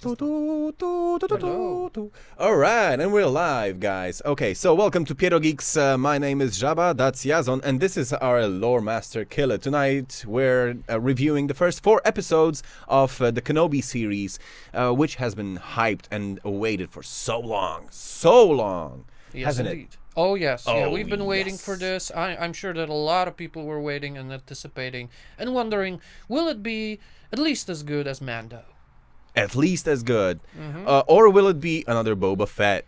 Hello. All right, and we're live, guys. Okay, so welcome to Piero Geeks. My name is Jabba, that's Yazon, and this is our Lore Master Killer. Tonight, we're reviewing the first 4 episodes of the Kenobi series, which has been hyped and awaited for so long. Yes, Hasn't indeed. it? Oh, yes. Yeah, Oh, we've been waiting yes. for this. I'm sure that a lot of people were waiting and anticipating and wondering, will it be at least as good as Mando? At least as good. Or will it be another Boba Fett?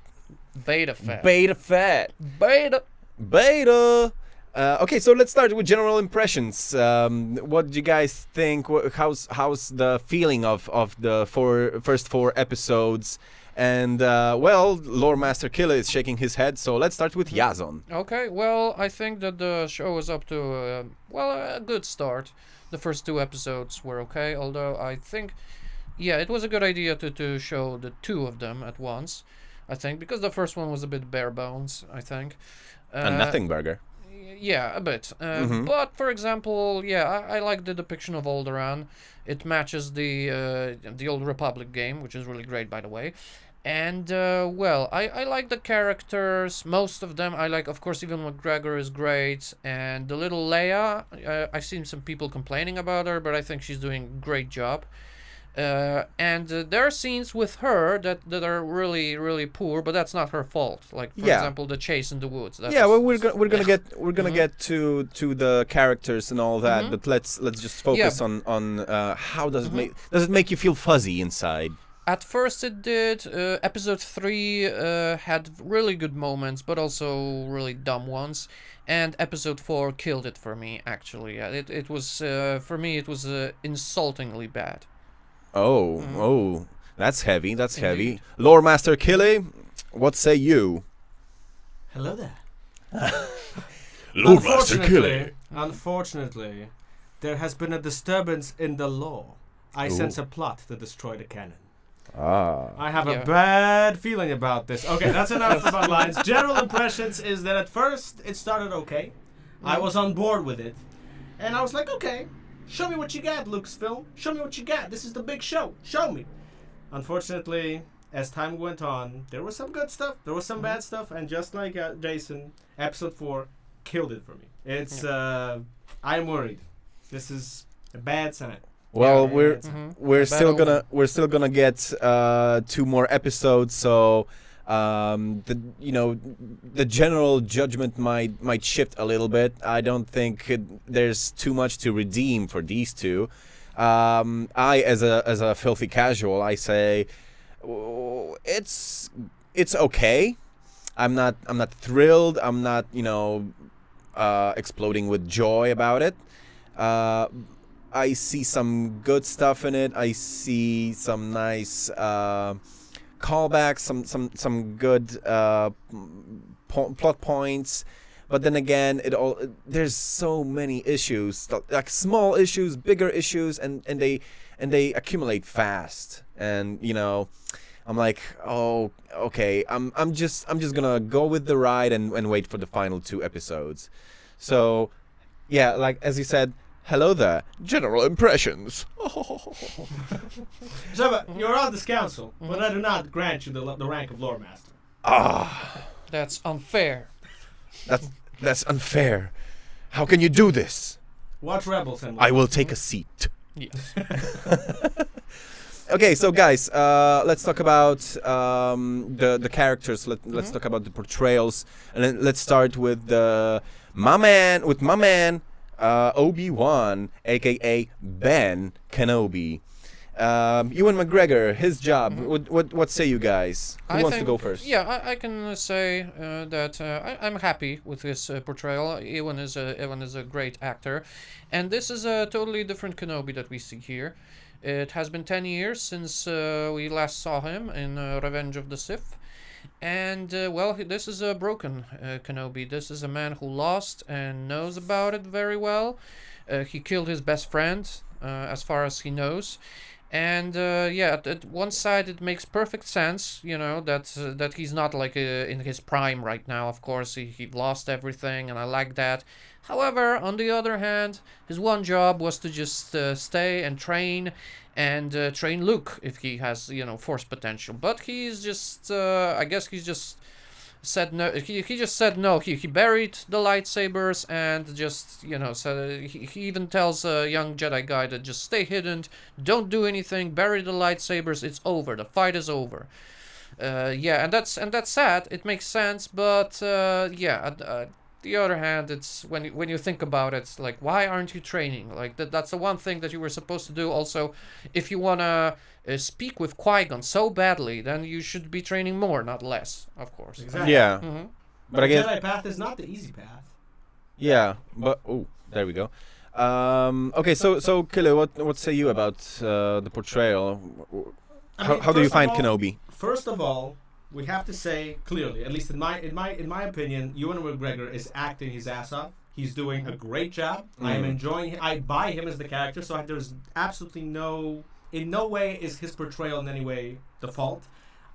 Beta Fett. Beta Fett. Beta. Okay, so let's start with general impressions. What do you guys think? How's the feeling of the first 4 episodes? And well, Lore Master Killer is shaking his head. So let's start with Yazon. Okay, well, I think that the show is up to, a good start. The first 2 episodes were okay, although I think, yeah, it was a good idea to show the 2 of them at once, I think, because the first one was a bit bare bones, I think. A nothing burger. Yeah, a bit. But, for example, yeah, I like the depiction of Alderaan. It matches the Old Republic game, which is really great, by the way. And, well, I like the characters, most of them. I like, of course, Ewan McGregor is great. And the little Leia, I've seen some people complaining about her, but I think she's doing a great job. And there are scenes with her that are really, really poor, but that's not her fault. Like, for example, the chase in the woods. Well, we're gonna get to the characters and all that, but let's just focus on how does it make you feel fuzzy inside? At first it did. Episode 3 had really good moments, but also really dumb ones. And episode 4 killed it for me, actually. It was, for me, it was insultingly bad. Oh, that's heavy, heavy. Lore Master Killer, what say you? Hello there. Lore Master Killer. Unfortunately, there has been a disturbance in the law. I sense a plot to destroy the canon. I have a bad feeling about this. Okay, that's enough about lines. General impressions is that at first it started okay. I was on board with it. And I was like, okay, show me what you got, Lucasfilm. Show me what you got. This is the big show. Show me. Unfortunately, as time went on, there was some good stuff. There was some bad stuff. And just like Jason, episode 4 killed it for me. It's, I'm worried. This is a bad sign. Well, we're still gonna get 2 more episodes, so the general judgment might shift a little bit. I don't think there's too much to redeem for these 2. I as a filthy casual, I say it's okay. I'm not thrilled. I'm not exploding with joy about it. I see some good stuff in it. I see some nice callbacks, some good plot points. But then again, there's so many issues, like small issues, bigger issues, and they accumulate fast. And I'm like, oh, okay. I'm just gonna go with the ride and wait for the final 2 episodes. So, yeah, like as you said. Hello there. General impressions. Jabba, you're on this council, but I do not grant you the rank of Lore Master. That's unfair. That's unfair. How can you do this? Watch Rebels and I will take a seat. Yes. Okay, so guys, let's talk about the characters. Let's talk about the portrayals, and then let's start with my man. Obi-Wan, aka Ben Kenobi. Ewan McGregor, his job. What say you guys? Who wants to go first? Yeah, I can say that I'm happy with his portrayal. Ewan is a great actor, and this is a totally different Kenobi that we see here. It has been 10 years since we last saw him in Revenge of the Sith. And, well, this is a broken Kenobi. This is a man who lost and knows about it very well. He killed his best friend, as far as he knows. And, yeah, at one side it makes perfect sense, that he's not, like, in his prime right now. Of course, he lost everything, and I like that. However, on the other hand, his one job was to just stay and train Luke if he has, force potential. But he's just, I guess he's just said no. He just said no. He buried the lightsabers and just, said he even tells a young Jedi guy to just stay hidden, don't do anything, bury the lightsabers. It's over. The fight is over. And that's sad. It makes sense, but the other hand, it's when you think about it, it's like, why aren't you training? Like that's the one thing that you were supposed to do. Also, if you wanna speak with Qui-Gon so badly, then you should be training more, not less, of course. Exactly. Yeah, but I guess the Jedi path is not the easy path. Yeah, but there we go. Okay, so Killer, what say you about the portrayal? How do you find Kenobi? First of all, we have to say clearly, at least in my opinion, Ewan McGregor is acting his ass off. He's doing a great job. I am enjoying him. I buy him as the character, so there's absolutely in no way is his portrayal in any way the fault.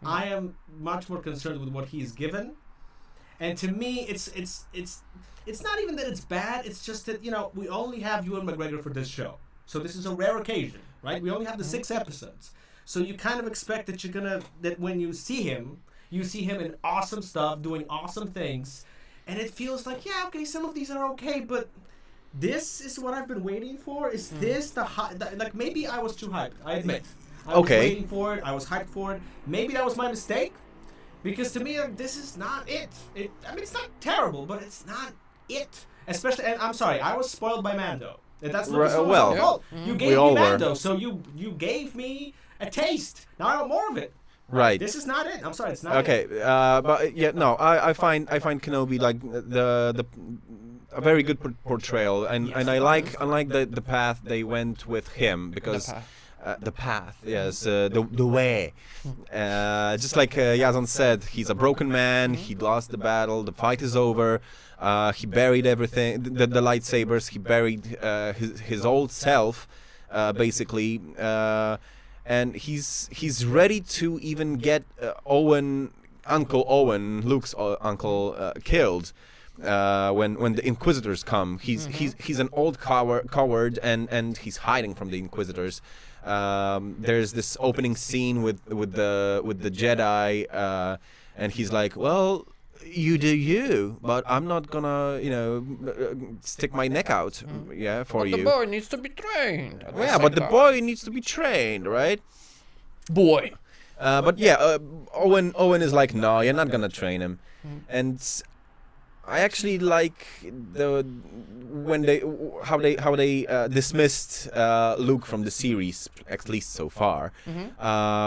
I am much more concerned with what he's given, and to me, it's not even that it's bad. It's just that we only have Ewan McGregor for this show, so this is a rare occasion, right? We only have the 6 episodes. So you kind of expect that that when you see him in awesome stuff, doing awesome things, and it feels like, yeah, okay, some of these are okay, but this is what I've been waiting for. Is this like maybe I was too hyped? I admit. I was waiting for it. I was hyped for it. Maybe that was my mistake, because to me, this is not it. I mean, it's not terrible, but it's not it. Especially, and I'm sorry, I was spoiled by Mando. And that's not fault. You gave me Mando, so you gave me a taste. Now I want more of it. Right. This is not it. I'm sorry, it's not okay, it. But yeah, no, I find Kenobi like a very good portrayal, and I like the path they went with him, because the path, yes, the way. Just like Yazan said, he's a broken man. He lost the battle. The fight is over. He buried everything, the lightsabers. He buried his old self, basically. And he's ready to even get Uncle Owen, Luke's uncle, killed when the Inquisitors come. He's an old coward, and he's hiding from the Inquisitors. There's this opening scene with the Jedi, and he's like, well, you do you, but I'm not gonna, stick my neck out, for you. The boy needs to be trained. Yeah, but the boy needs to be trained, right? Boy. But yeah, Owen is like, no, you're not gonna train him, and I actually like how they dismissed Luke from the series, at least so far,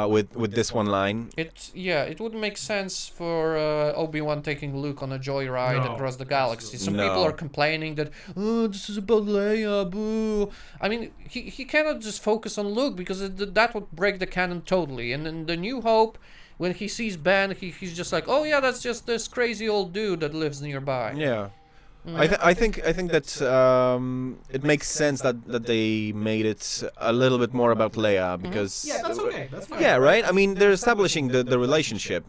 with this one line. It would make sense for Obi-Wan taking Luke on a joyride across the galaxy. Some people are complaining that, this is about Leia, boo. I mean, he cannot just focus on Luke, because that would break the canon totally. And in The New Hope, when he sees Ben, he's just like, oh yeah, that's just this crazy old dude that lives nearby. Yeah, I think that it makes sense that they made it a little bit more about Leia, because that's okay. That's fine. Yeah, right. I mean, they're establishing the relationship.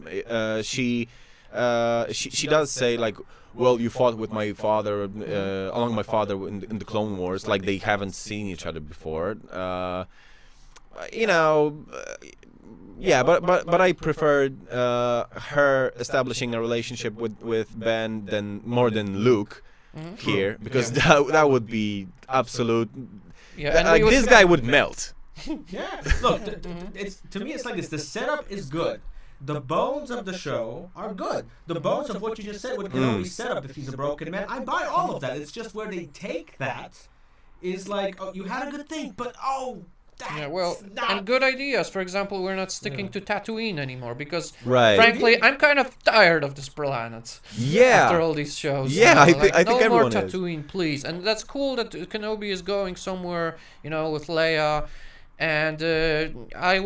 She does say, like, well, you fought with my father, along my father in the Clone Wars, like they haven't seen each other before. Yeah, but I preferred her establishing a relationship with Ben more than Luke here, because that would be absolute. Yeah, this guy would melt. Yeah, look, to me it's like this. The setup is good. The bones of the show are good. The bones of what you just said would Kenobi set up if he's a broken man. I buy all of that. It's just where they take that is like, oh, you had a good thing, but and good ideas. For example, we're not sticking to Tatooine anymore, because frankly, I'm kind of tired of this planet. Yeah. After all these shows. Yeah, I think no more everyone Tatooine, please. And that's cool that Kenobi is going somewhere, with Leia. And I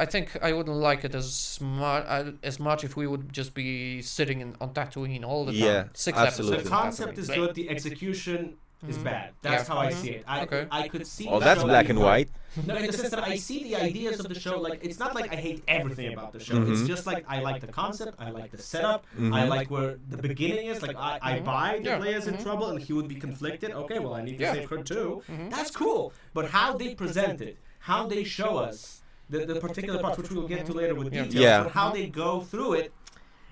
think I wouldn't like it as much if we would just be sitting on Tatooine all the time. Yeah, 6 absolutely. episodes. The concept is good. The execution is bad. That's how I see it. I could see. Oh, that's black and white. No, in the sense that I see the ideas of the show. Like, it's not like I hate everything about the show. It's just like I like the concept. I like the setup. I like where the beginning is. Like, I buy that Leia's in trouble and he would be conflicted. Okay, well, I need to save her too. That's cool. But how they present it, how they show us the particular parts, which we'll get to later with details, but how they go through it.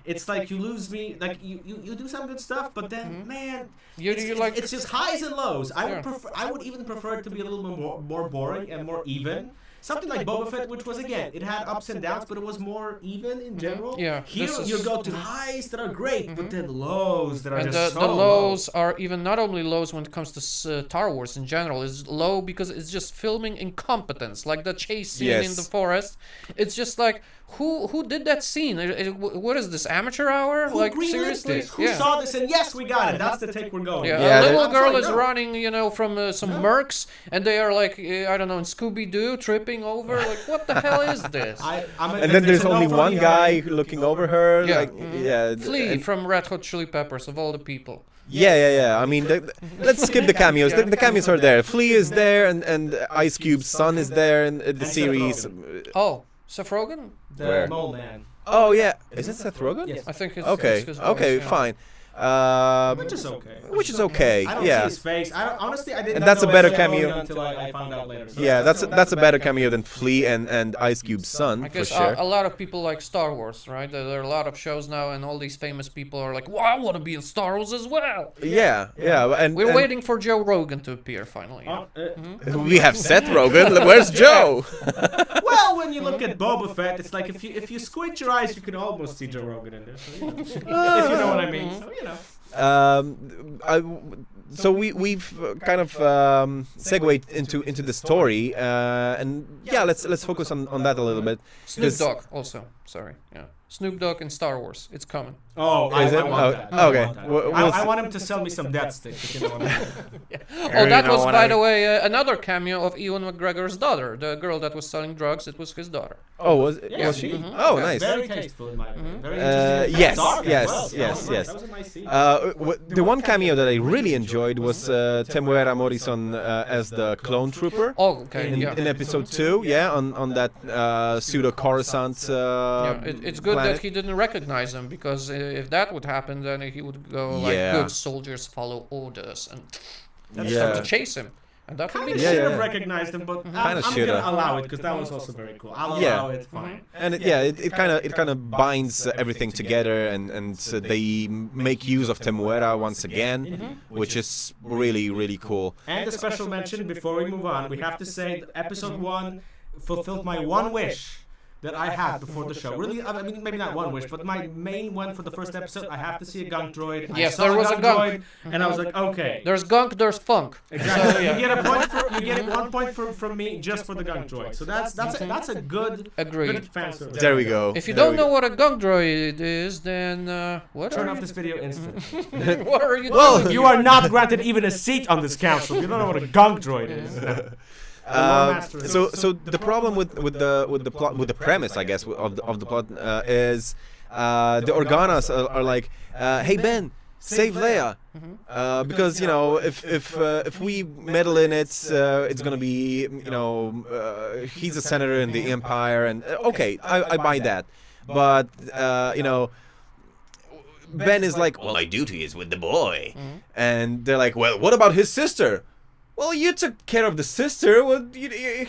It's like you lose me. Like you do some good stuff, but then man, it's just highs and lows. I would even prefer it to be a little more boring and more even. Something like Boba Fett, which was, again, it had ups and downs, but it was more even in general. Yeah. Here you go to highs that are great, but then lows that are just so the lows low. are even not only lows when it comes to Star Wars in general. It's low because it's just filming incompetence, like the chase scene in the forest. It's just like, who did that scene? What is this, amateur hour? Who like, seriously? Who saw this and yes, we got it. That's the take we're going. Yeah, a little girl is running, from some mercs, and they are like, I don't know, in Scooby-Doo, tripping over. Like, what the hell is this? And then there's only one guy looking over her. Flea from Red Hot Chili Peppers, of all the people. Yeah. I mean, let's skip the cameos. The cameos are there. Flea is there, and Ice Cube's son is there in the series. Oh, Seth Rogen? The Mole Man. Oh, yeah. Is it Seth Rogen? Yes. I think it's... Okay, it's okay, fine. Which is okay. Okay. I don't see his face. Honestly, I didn't. And that's know a better it cameo until I found out later. So that's a better cameo than Flea and Ice Cube's son, I guess for sure. a lot of people like Star Wars, right? There are a lot of shows now, and all these famous people are like, "Well, I want to be in Star Wars as well." Yeah, and we're waiting for Joe Rogan to appear finally. We have Seth Rogen. Where's Joe? Well, when you look at Boba Fett, it's like if you squint your eyes, you can almost see Joe Rogan in there. So, if you know what I mean. So, So we've kind of segued into the story, and let's focus on that a little bit. Snoop Dogg also. Sorry, Snoop Dogg in Star Wars. It's coming. Oh, I want that. Okay. I want him to sell me some death sticks. If you know what I mean. Oh, that was, by the way, another cameo of Ewan McGregor's daughter, the girl that was selling drugs. It was his daughter. Oh, was she? Oh, nice. Very tasteful in my opinion. Very interesting. Yes. That was a nice scene. The one cameo that I really enjoyed was Temuera Morrison as the clone trooper. Oh, okay. In episode 2, on that pseudo Coruscant. It's good planet. that he didn't recognize him, because if that would happen, then he would go like, "Good soldiers follow orders," and start to chase him. And that would be should have recognized him, but I'm gonna allow it because that was also very cool. I'll allow it, fine. And it kind of binds everything together, and they make use of Temuera once again, which is really, really cool. And a special mention before we move on, we have to say that episode 1 fulfilled my one wish that I had before the show. Really, I mean, maybe not one wish, but my main one for the first episode, I have to see a gunk droid. Yes, there was a gunk droid, and I was like, okay. There's gunk, there's funk. Exactly. So, you get a point you get 1 point from me just for the gunk droid. So that's a good fan service. There we go. If you don't know what a gunk droid is, then turn off this video instantly. What are you doing? Well, you are not granted even a seat on this council. You don't know what a gunk droid is. So the problem with the plot, with the premise, I guess, of the plot is the Organas are like, hey Ben, save Leia, because if we meddle in it, it's gonna be he's a senator in the Empire, and okay, I buy that, but Ben is like, well, my duty is with the boy, and they're like, well, what about his sister? Well, you took care of the sister. Well,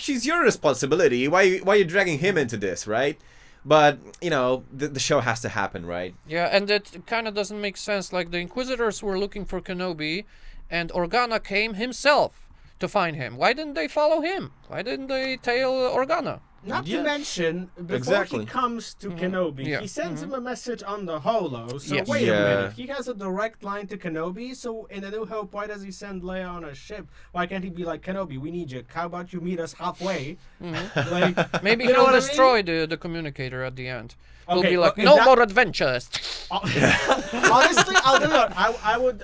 she's your responsibility. Why are you dragging him into this, right? But, the show has to happen, right? Yeah, and it kind of doesn't make sense. Like, the Inquisitors were looking for Kenobi, and Organa came himself to find him. Why didn't they follow him? Why didn't they tail Organa? Not to mention, before he comes to Kenobi, he sends him a message on the Holo. So wait a minute, he has a direct line to Kenobi. So in A New Hope, why does he send Leia on a ship? Why can't he be like, Kenobi, we need you. How about you meet us halfway? Like, maybe he'll destroy the communicator at the end. He'll be like, no more adventures. Honestly, I'll do that.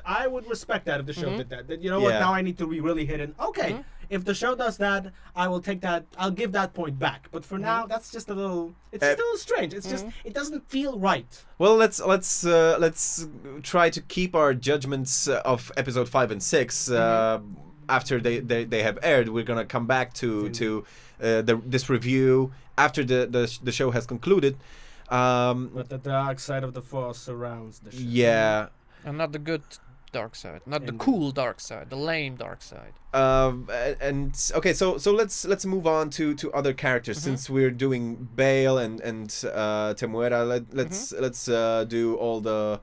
I would respect that if the show did that. You know what? Now I need to be really hidden. Okay. If the show does that, I will take that. I'll give that point back. But for now, that's just a little. It's just a little strange. It's just it doesn't feel right. Well, let's try to keep our judgments of episode 5 and 6 after they have aired. We're gonna come back to this review after the show has concluded. But the dark side of the Force surrounds the show. Yeah. And not the good dark side, not the cool dark side, the lame dark side. And okay, so let's move on to other characters since we're doing Bale and Temuera. Let's do all the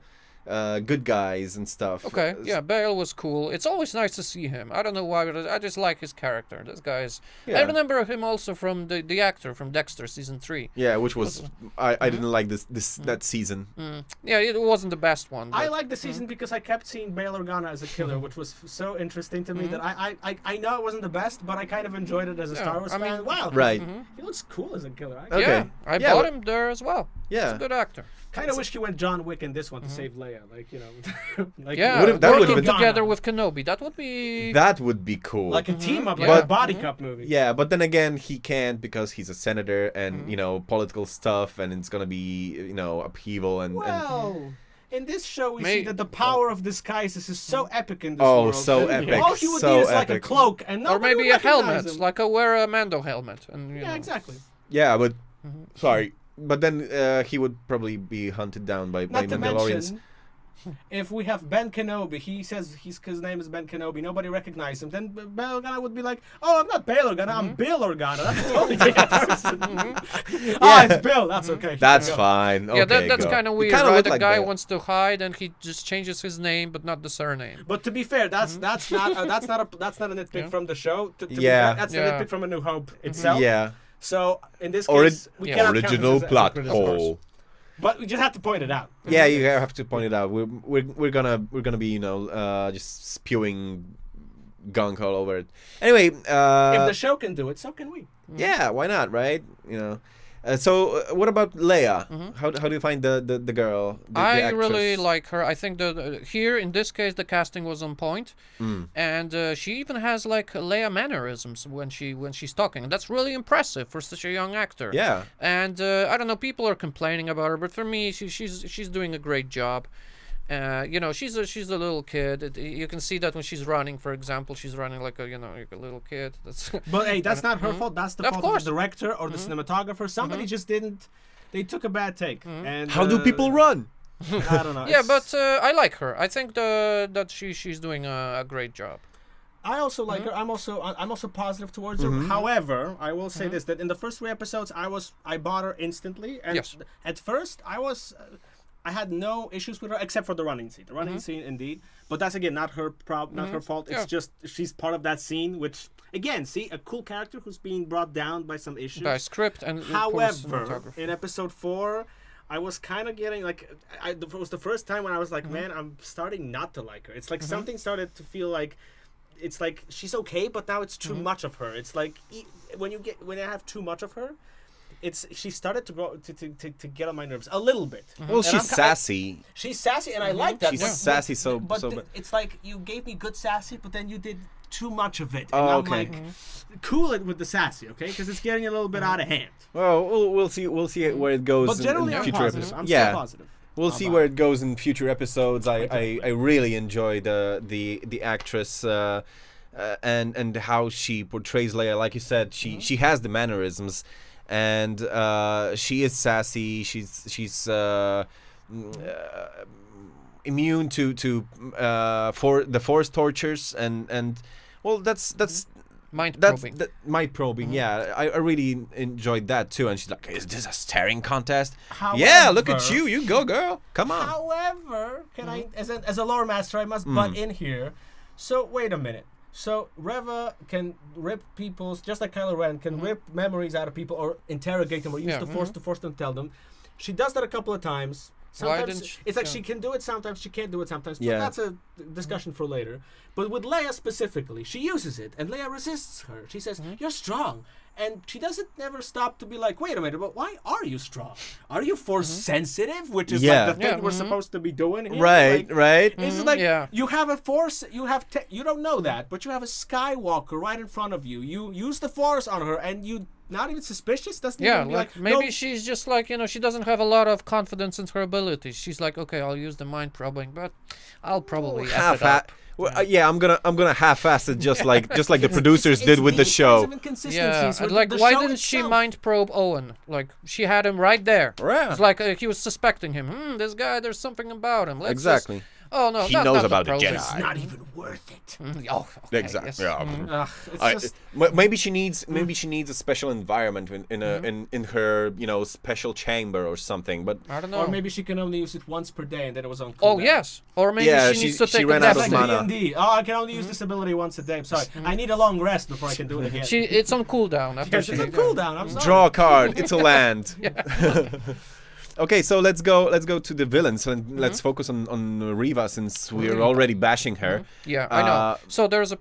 good guys and stuff. Okay, yeah, Bale was cool. It's always nice to see him. I don't know why, but I just like his character. This guy is... Yeah. I remember him also from the actor from Dexter season 3. Yeah, which was... I didn't like that season. Yeah, it wasn't the best one. I like the season because I kept seeing Bail Organa as a killer, which was so interesting to me that I know it wasn't the best, but I kind of enjoyed it as a Star Wars fan. Wow, right. He looks cool as a killer. Okay. Yeah, I bought him there as well. Yeah. He's a good actor. Kind of wish he went John Wick in this one to save Leia, like, you know. Like, Yeah, that would've working been- together with Kenobi, that would be... That would be cool. like a team up, like Yeah. a body cup movie. Yeah, but then again, he can't because he's a senator and, you know, political stuff, and it's gonna be, you know, upheaval and... Well, in this show, we see that the power of disguises is so epic in this Oh, world. so that epic, All he would so need is like a epic. cloak, and Or nobody maybe would a helmet, recognize him. like wear a Mando helmet. And, you Yeah, know. exactly. Yeah, but... Sorry. But then he would probably be hunted down by Not to Mandalorians. mention, if we have Ben Kenobi, he says his name is Ben Kenobi, nobody recognizes him, then Bail Organa would be like, oh, I'm not Bail Organa, I'm Bill Organa. That's a totally different person. Ah, it's Bill, that's okay. That's fine. Yeah, Okay, that's go. kind of You weird, kinda right? look The like guy Bale. wants to hide and he just changes his name, but not the surname. But to be fair, that's not a nitpick from the show. To be Yeah. fair, that's Yeah. a nitpick from A New Hope itself. Yeah. So in this case, we cannot count Original this as plot criticism, of course. hole. But we just have to point it out. Yeah, you have to point it out. We're gonna be, you know, just spewing gunk all over it. Anyway, If the show can do it, so can we. yeah, why not, right? You know. So what about Leia? How do you find the girl? The I actress? really like her. I think that here in this case the casting was on point, and she even has like Leia mannerisms when she's talking. That's really impressive for such a young actor. Yeah. And I don't know, people are complaining about her, but for me, she's doing a great job. You know, she's a little kid. You can see that when she's running, for example, she's running like a little kid. That's But hey, that's not her fault. That's the Of fault course. of the director or the cinematographer. Somebody just didn't. They took a bad take. And How do people run? I don't know. yeah, it's- but I like her. I think that she's doing a great job. I also like her. I'm also positive towards her. However, I will say this: that in the first 3 episodes, I bought her instantly. And Yes. at first, I had no issues with her except for the running scene. The running scene, indeed, but that's again not her not her fault. It's Yeah. just she's part of that scene, which again, see a cool character who's being brought down by some issues. By script and poor However, cinematography. in episode 4, I was kind of getting like it was the first time when I was like, man, I'm starting not to like her. It's like something started to feel like. It's like she's okay, but now it's too much of her. It's like when I have too much of her, she started to go to get on my nerves a little bit. Well, And she's sassy. She's sassy, and I like that. She's but- sassy, but so. it's like you gave me good sassy, but then you did too much of it. And Oh, I'm okay. like, cool it with the sassy, okay? Because it's getting a little bit out of hand. Well, we'll see where it goes But generally, in I'm future positive. episodes. I'm Yeah. still positive. We'll see where it goes in future episodes. I really enjoy the actress and how she portrays Leia. Like you said, she has the mannerisms, and she is sassy. She's immune to for the Force tortures and well that's Mind that's probing. mind probing. Yeah, I really enjoyed that too. And she's like, "Is this a staring contest?" However, Yeah, look at you. You go, girl. Come on. However, can I, as a lore master, I must butt in here. So wait a minute. So Reva can rip people's, just like Kylo Ren, can rip memories out of people or interrogate them or use Yeah, the Force to force them to tell them. She does that a couple of times. Sometimes didn't she- it's like yeah. she can do it sometimes, she can't do it sometimes. But Yeah. that's a discussion for later. But with Leia specifically, she uses it, and Leia resists her. She says, "You're strong," And she doesn't never stop to be like, wait a minute, but why are you strong? Are you force sensitive? Which is like the thing we're supposed to be doing here. Right, right. It's like you have a force, you don't know that, but you have a Skywalker right in front of you. You use the force on her and you not even suspicious? Doesn't even be like maybe no. she's just like, she doesn't have a lot of confidence in her abilities. She's like, okay, I'll use the mind probing, but I'll probably F it up. Well, I'm gonna half-ass it just like the producers did with the show. Yeah, like why didn't she mind probe Owen? Like she had him right there. Yeah. It's like he was suspecting him. This guy, there's something about him. Let's Exactly. Just, oh no, he knows about the Jedi. It's not even worth it. Oh, okay, Exactly. Yes. Yeah. Maybe she needs a special environment in her special chamber or something. But I don't know. Or maybe she can only use it once per day and then it was on cooldown. Oh yes. Or maybe she needs to take ran a out nap. of mana. D&D. Oh, I can only use this ability once a day. I'm sorry. I need a long rest before I can do it again. It's on cooldown. She's on cooldown. I'm sorry. Draw a card. It's a land. Okay, so let's go to the villains and let's focus on Reva since we're already bashing her. Yeah, I know. So there's a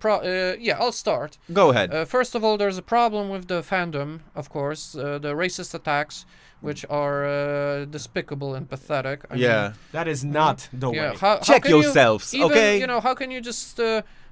I'll start. Go ahead. First of all, there's a problem with the fandom, of course. The racist attacks, which are despicable and pathetic. I mean, that is not the way. Check yourselves, okay? How can you just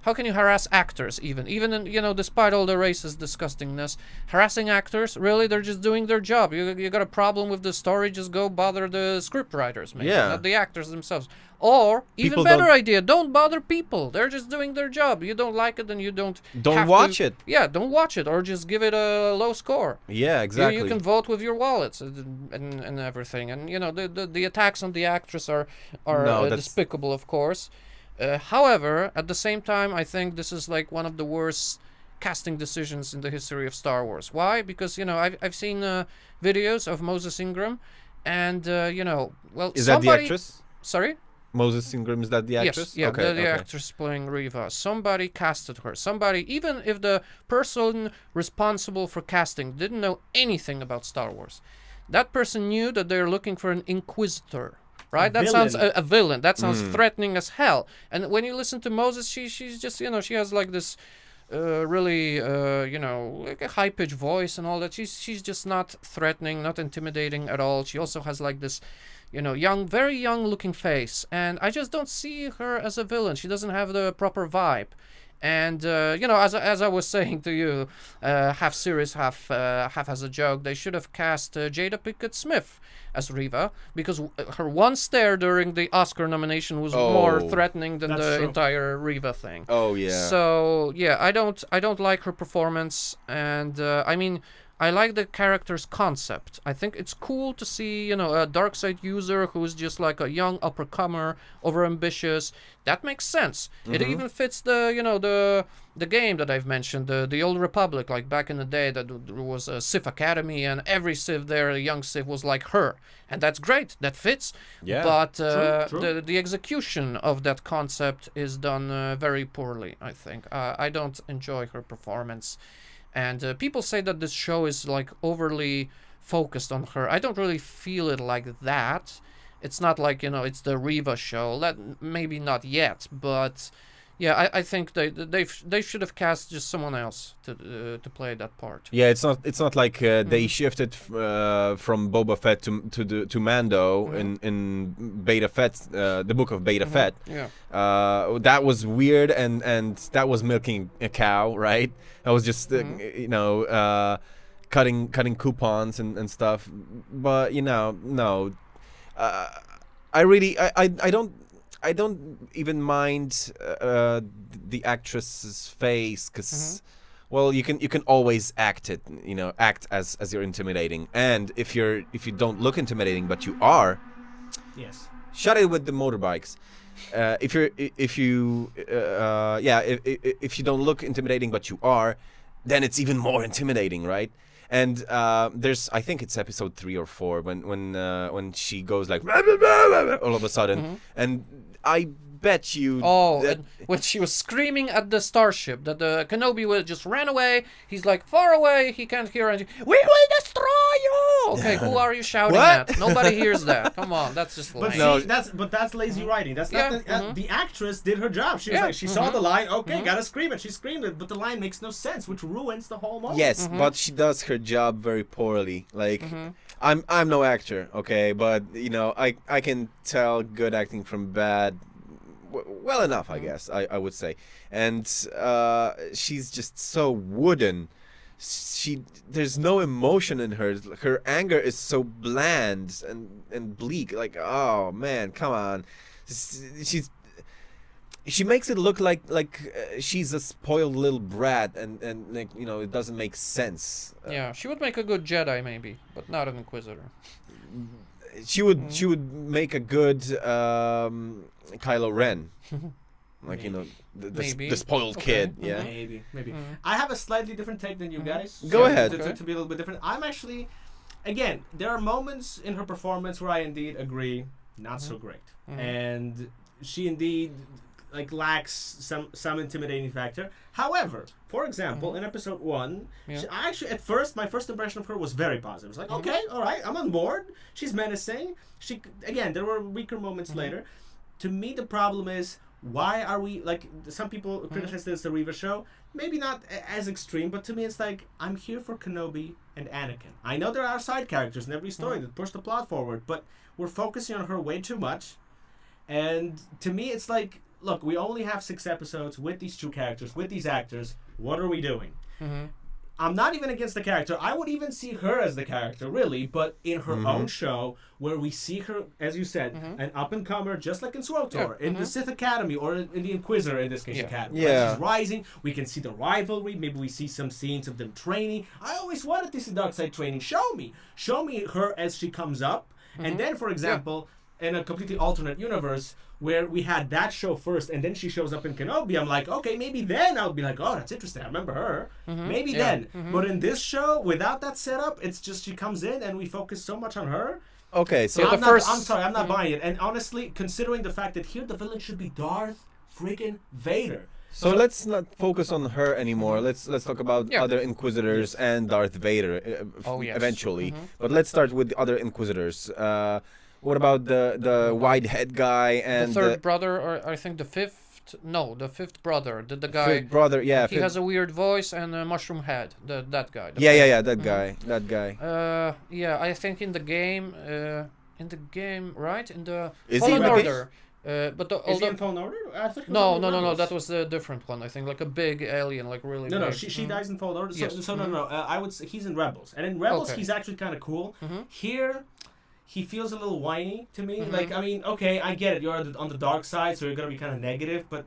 how can you harass actors even in, despite all the racist disgustingness, harassing actors? Really, they're just doing their job. You got a problem with the story? Just go bother the script writers, maybe, not the actors themselves. Or even better idea, don't bother people. They're just doing their job. You don't like it, then you don't watch it. Yeah, don't watch it, or just give it a low score. Yeah, exactly. You can vote with your wallets and everything. And the attacks on the actress are despicable, of course. However, at the same time, I think this is like one of the worst casting decisions in the history of Star Wars. Why? Because I've seen videos of Moses Ingram, and is that the actress? Sorry. Moses Ingram, is that the actress? Yes, the actress playing Reva. Somebody casted her. Somebody, even if the person responsible for casting didn't know anything about Star Wars, that person knew that they're looking for an inquisitor. Right? That sounds a villain. That sounds threatening as hell. And when you listen to Moses, she's just, she has like this really, like a high-pitched voice and all that. She's just not threatening, not intimidating at all. She also has like this, very young-looking face. And I just don't see her as a villain. She doesn't have the proper vibe. And as I was saying to you, half serious, half as a joke, they should have cast Jada Pinkett Smith as Reva, because her one stare during the Oscar nomination was more threatening than the entire Reva thing. Oh yeah. So yeah, I don't like her performance, and I like the character's concept. I think it's cool to see, a dark side user who's just like a young uppercomer, overambitious. That makes sense. It even fits the game that I've mentioned, the Old Republic, like back in the day that there was a Sith Academy and every Sith there, a young Sith, was like her. And that's great. That fits. Yeah. But true. The execution of that concept is done very poorly, I think. I don't enjoy her performance. And people say that this show is like overly focused on her. I don't really feel it like that. It's not like, it's the Reva show. Maybe not yet, but yeah, I think they should have cast just someone else to play that part. Yeah, it's not like they shifted from Boba Fett to Mando in Beta Fett, the book of Beta Fett. Yeah. That was weird and that was milking a cow, right? That was just cutting coupons and stuff. But no. I don't even mind the actress's face, because well, you can always act it, act as you're intimidating. And if you don't look intimidating but you are, yes, shut it with the motorbikes. If you don't look intimidating but you are, then it's even more intimidating, right? And there's, I think it's episode 3 or 4 when she goes like all of a sudden, and I bet you. Oh, and when she was screaming at the starship that the Kenobi just ran away. He's like far away. He can't hear anything. We will destroy you. Okay, who are you shouting at? Nobody hears that. Come on, that's just lame. But that's lazy writing. That's not the actress did her job. She was like, she saw the line. Okay, gotta scream it. She screamed it, but the line makes no sense, which ruins the whole moment. Yes, but she does her job very poorly. Like, I'm no actor, okay, but you know, I can tell good acting from bad well enough, I guess I would say. And she's just so wooden. There's no emotion in her. Her anger is so bland and bleak. Like, oh man, come on. She makes it look like she's a spoiled little brat, and like, you know, it doesn't make sense. Yeah, she would make a good Jedi maybe, but not an Inquisitor. She would make a good Kylo Ren. Like, you know, the spoiled kid. Yeah, maybe. I have a slightly different take than you guys. Go ahead. To be a little bit different. I'm actually, again, there are moments in her performance where I indeed agree, not so great, and she indeed like lacks some intimidating factor. However, for example, in episode 1, I actually at first my first impression of her was very positive. It's like, okay, all right, I'm on board. She's menacing. She, again, there were weaker moments later. To me, the problem is, why are we, like, some people criticize this the Reva show, maybe not as extreme, but to me it's like, I'm here for Kenobi and Anakin. I know there are side characters in every story that push the plot forward, but we're focusing on her way too much. And to me it's like, look, we only have 6 episodes with these 2 characters, with these actors. What are we doing? I'm not even against the character. I would even see her as the character, really, but in her own show, where we see her, as you said, an up-and-comer, just like in SWTOR, in the Sith Academy, or in the Inquisitor, in this case, Academy. Like, she's rising. We can see the rivalry. Maybe we see some scenes of them training. I always wanted to see dark side training. Show me her as she comes up. And then, for example, in a completely alternate universe, where we had that show first and then she shows up in Kenobi, I'm like, okay, maybe then I'll be like, oh, that's interesting, I remember her. Maybe then. But in this show, without that setup, it's just she comes in and we focus so much on her. Okay, so I'm sorry, I'm not buying it. And honestly, considering the fact that here the villain should be Darth freaking Vader. So let's not focus on her anymore. Let's talk about other Inquisitors and Darth Vader eventually. But let's start with the other Inquisitors. What about the wide head guy and the third brother, or I think the fifth brother, the guy. Fifth brother, yeah. He has a weird voice and a mushroom head. That guy. That guy. I think in the game, right? In the Is Fallen he Order. But is he in Fallen Order? I thought he was no. That was a different one. I think like a big alien, like really. No, big. She dies in Fallen Order. So, Yes. no. I would say he's in Rebels, and in Rebels he's actually kind of cool. Here, he feels a little whiny to me. Like, I mean, okay, I get it. You're on the dark side, so you're gonna be kind of negative. But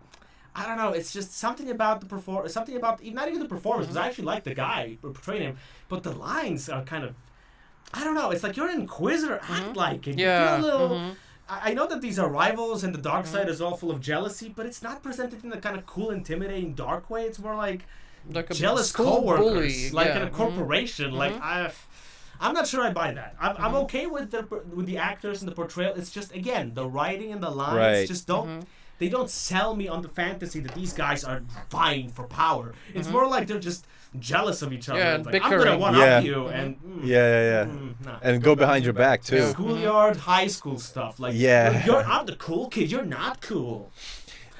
I don't know. It's just something about the performance. Something about not even the performance, because I actually like the guy who portrayed him. But the lines are kind of, I don't know. It's like, you're an Inquisitor. Act like it. Yeah. You feel a little. I know that these are rivals and the dark side is all full of jealousy, but it's not presented in a kind of cool, intimidating, dark way. It's more like a jealous co-workers, bully, in a corporation. Like, I'm not sure I buy that. I'm okay with the actors and the portrayal. It's just, again, the writing and the lines just don't. They don't sell me on the fantasy that these guys are vying for power. It's more like they're just jealous of each other. Yeah, and like, I'm gonna one up you and nah. And go behind your back too. Schoolyard, high school stuff. Like, I'm the cool kid. You're not cool.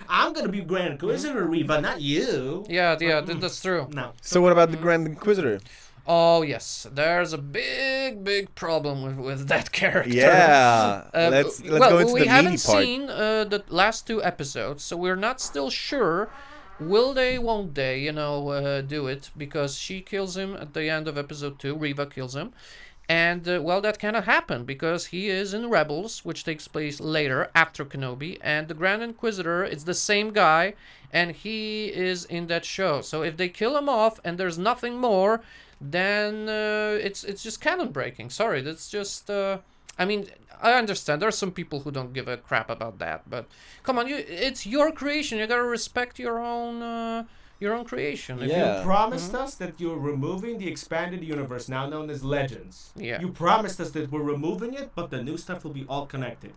I'm gonna be Grand Inquisitor, Reva, not you. Yeah, that's true. No. So what about the Grand Inquisitor? Oh yes, there's a big problem with that character. Yeah, let's go into the meaty part. We haven't seen the last 2 episodes, so we're not still sure. Will they? Won't they? Do it, because she kills him at the end of episode 2. Reva kills him, and that cannot happen because he is in Rebels, which takes place later after Kenobi, and the Grand Inquisitor is the same guy, and he is in that show. So if they kill him off and there's nothing more, then it's just canon breaking. Sorry, that's just. I mean, I understand. There are some people who don't give a crap about that, but come on, it's your creation. You gotta respect your own creation. If you promised us that you're removing the expanded universe, now known as Legends. Yeah. You promised us that we're removing it, but the new stuff will be all connected.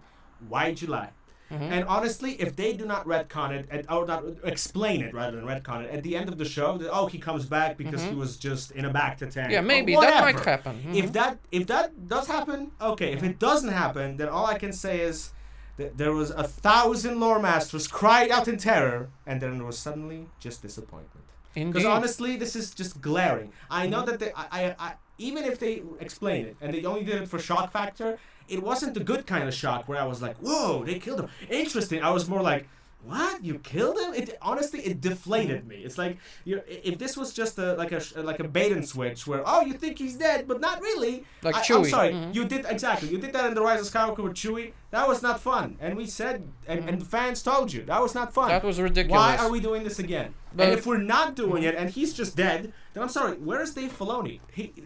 Why'd you lie? And honestly, if they do not retcon it, or not explain it rather than retcon it, at the end of the show, that, he comes back because he was just in a back to tank. Yeah, maybe that might happen. If that does happen, okay. If it doesn't happen, then all I can say is that there was 1,000 lore masters cried out in terror, and then there was suddenly just disappointment. Because honestly, this is just glaring. I know that I even if they explain it and they only did it for shock factor, it wasn't the good kind of shock where I was like, whoa, they killed him. Interesting. I was more like, what? You killed him? It honestly, it deflated me. It's like if this was just like a bait and switch where you think he's dead but not really. Like Chewie. I'm sorry, you did that in the Rise of Skywalker with Chewie. That was not fun. And we said and the fans told you that was not fun. That was ridiculous. Why are we doing this again? But and if we're not doing it and he's just dead, then I'm sorry. Where is Dave Filoni?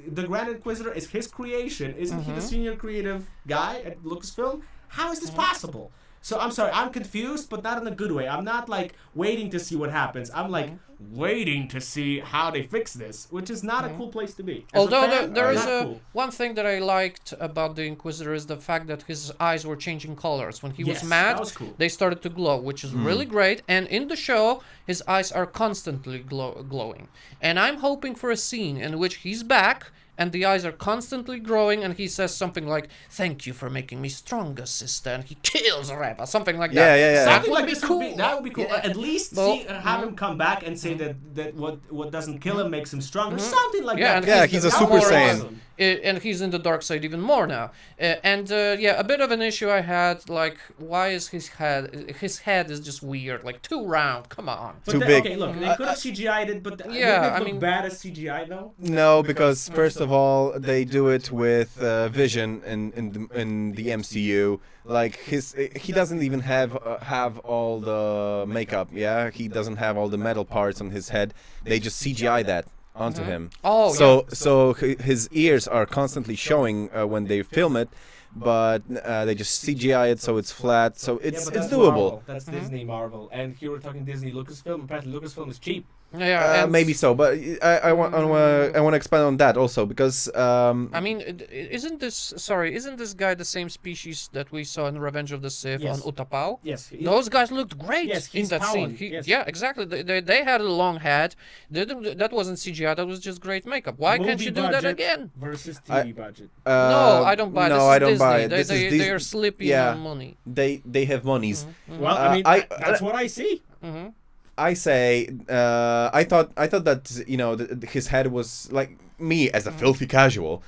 The Grand Inquisitor is his creation. Isn't he the senior creative guy at Lucasfilm? How is this possible? So I'm sorry, I'm confused, but not in a good way. I'm not like waiting to see what happens. I'm like waiting to see how they fix this, which is not a cool place to be. Although there is one thing that I liked about the Inquisitor is the fact that his eyes were changing colors. When he was mad, they started to glow, which is really great. And in the show, his eyes are constantly glowing. And I'm hoping for a scene in which he's back and the eyes are constantly growing, and he says something like, "Thank you for making me stronger, sister," and he kills Reva, something like that. Yeah. Something like this cool. That would be cool. Yeah. At least have him come back and say that what doesn't kill him makes him stronger. Something like that. Yeah, he's a Super Saiyan. Awesome. And he's in the dark side even more now. A bit of an issue I had, like, why is his head is just weird, like too round, come on. Too big. Okay, look, they could have CGI'd it, but I mean, bad as CGI though? No, because first of all, they do it with Vision in the MCU. Like he doesn't even have all the makeup. Yeah, he doesn't have all the metal parts on his head. They just CGI that onto him. So his ears are constantly showing when they film it, but they just CGI it so it's flat. So it's doable. Marvel. That's Disney Marvel, and here we're talking Disney Lucasfilm. Apparently Lucasfilm is cheap. Maybe so, but I want to expand on that also because I mean, isn't this guy the same species that we saw in Revenge of the Sith on Utapau? Yes. Those guys looked great in that scene. Yeah, exactly. They had a long head. That wasn't CGI. That was just great makeup. Why can't you do that again? Versus TV budget. No, I don't buy. No, I don't buy it. They are slippy on money. They have monies. Well, I mean, that's what I see. I say, I thought that his head was like me as a filthy casual.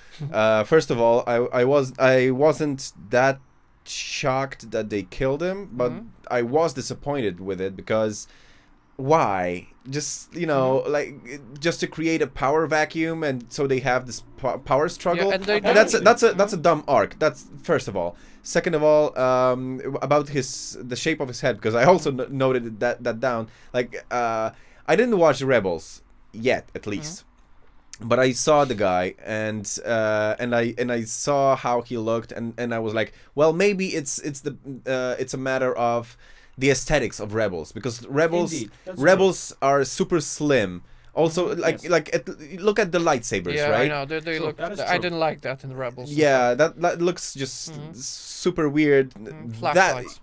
First of all, I wasn't that shocked that they killed him, but I was disappointed with it because why? Just just to create a power vacuum, and so they have this power struggle. Yeah, that's a dumb arc. That's first of all. Second of all, about the shape of his head, because I also noted that down. Like I didn't watch Rebels yet, at least, but I saw the guy and I saw how he looked, and I was like, well, maybe it's a matter of the aesthetics of Rebels, because Rebels are super slim. Also, look at the lightsabers, right? Yeah, I know. They look. I didn't like that in Rebels. Yeah, that looks just super weird. Flashlights.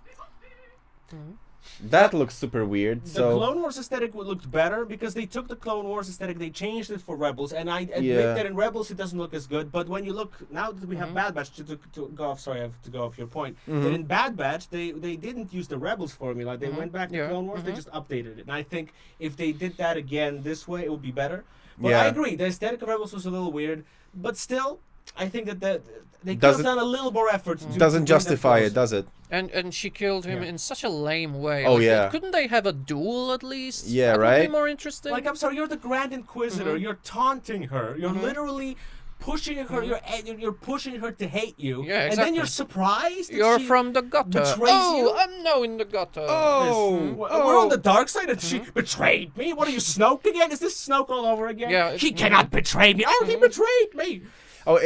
That looks super weird. The Clone Wars aesthetic looked better because they took the Clone Wars aesthetic, they changed it for Rebels, and I admit that in Rebels it doesn't look as good. But when you look now that we have Bad Batch, to go off, sorry, I have to go off your point. That in Bad Batch they didn't use the Rebels formula. They went back to Clone Wars. They just updated it, and I think if they did that again this way, it would be better. But I agree, the aesthetic of Rebels was a little weird, but still, I think that they could have done a little more effort. Doesn't justify it, does it? And she killed him in such a lame way. Oh, yeah. Couldn't they have a duel at least? Yeah, that right? would be more interesting. Like, I'm sorry, you're the Grand Inquisitor. You're taunting her. You're literally pushing her. You're pushing her to hate you. Yeah, exactly. And then you're surprised that you're she from the gutter. I'm now in the gutter. We're on the dark side, and she betrayed me. What are you, Snoke again? Is this Snoke all over again? Yeah, he cannot betray me. Oh, he betrayed me. Oh,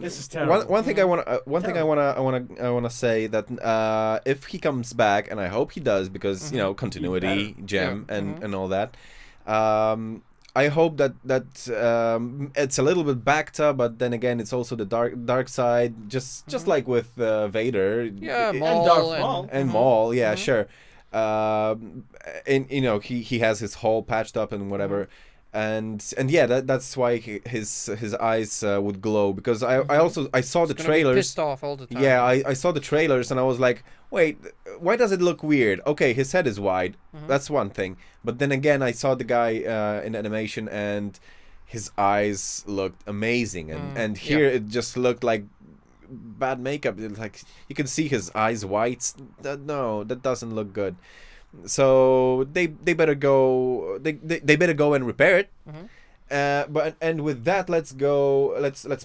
this is terrible. One thing I wanna say that if he comes back, and I hope he does, because continuity, gem, and all that. I hope that it's a little bit backed up, but then again, it's also the dark side, just like with Vader. Yeah, and Maul Darth Maul. And Maul. Yeah, sure. And he has his hull patched up and whatever. And yeah, that's why his eyes would glow, because I saw the trailers. Be pissed off all the time. Yeah, I saw the trailers and I was like, wait, why does it look weird? Okay, his head is wide. That's one thing. But then again, I saw the guy in animation and his eyes looked amazing, and here it just looked like bad makeup. It's like you can see his eyes white. No, that doesn't look good. So they better go. They better go and repair it. And with that, let's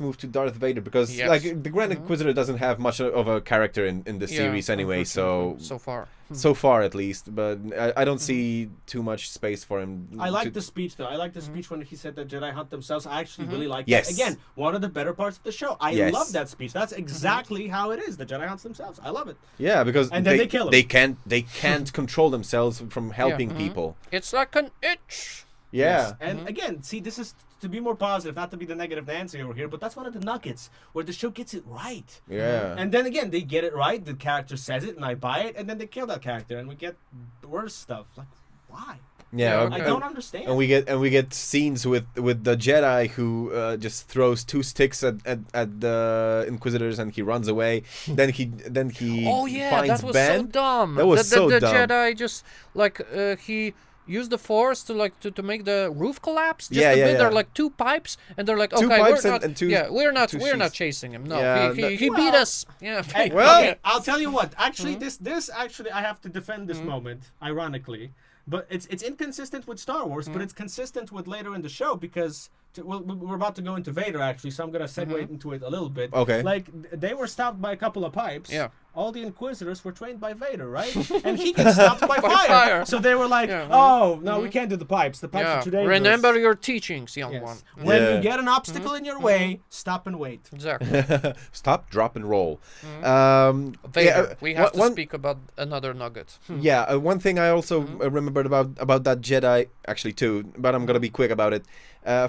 move to Darth Vader, because like the Grand Inquisitor doesn't have much of a character in the series anyway. So far at least, but I don't see too much space for him. I like the speech though. I like the speech when he said that Jedi hunt themselves. I actually really like that. Again, one of the better parts of the show. I love that speech. That's exactly how it is. The Jedi hunts themselves. I love it. Yeah, because and then they kill him. They can't control themselves from helping people. It's like an itch. Yeah. Yes. And again, see, this is to be more positive, not to be the negative Nancy over here, but that's one of the nuggets where the show gets it right. Yeah. And then again, they get it right. The character says it, and I buy it, and then they kill that character, and we get the worst stuff. Like, why? Yeah, I don't understand. And we get scenes with the Jedi who just throws two sticks at the Inquisitors and he runs away. then he oh yeah, finds that was Ben. so dumb. That was so the dumb. Jedi just like he used the Force to make the roof collapse. Just a bit. They're like two pipes, and they're like, okay, we're not chasing him. No, he beat us. Yeah. Well, okay, I'll tell you what. Actually, this actually I have to defend this moment. Ironically. But it's inconsistent with Star Wars, but it's consistent with later in the show, because we're about to go into Vader actually, so I'm gonna segue into it a little bit. Okay. Like they were stopped by a couple of pipes. Yeah. All the Inquisitors were trained by Vader, right? And he gets stopped by fire. So they were like, "Oh no, we can't do the pipes. The pipes are too dangerous." Remember your teachings, young one. When you get an obstacle in your way, stop and wait. Exactly. Stop, drop, and roll. Vader. We have to speak about another nugget. Yeah, one thing I also remembered about that Jedi, actually two, but I'm gonna be quick about it.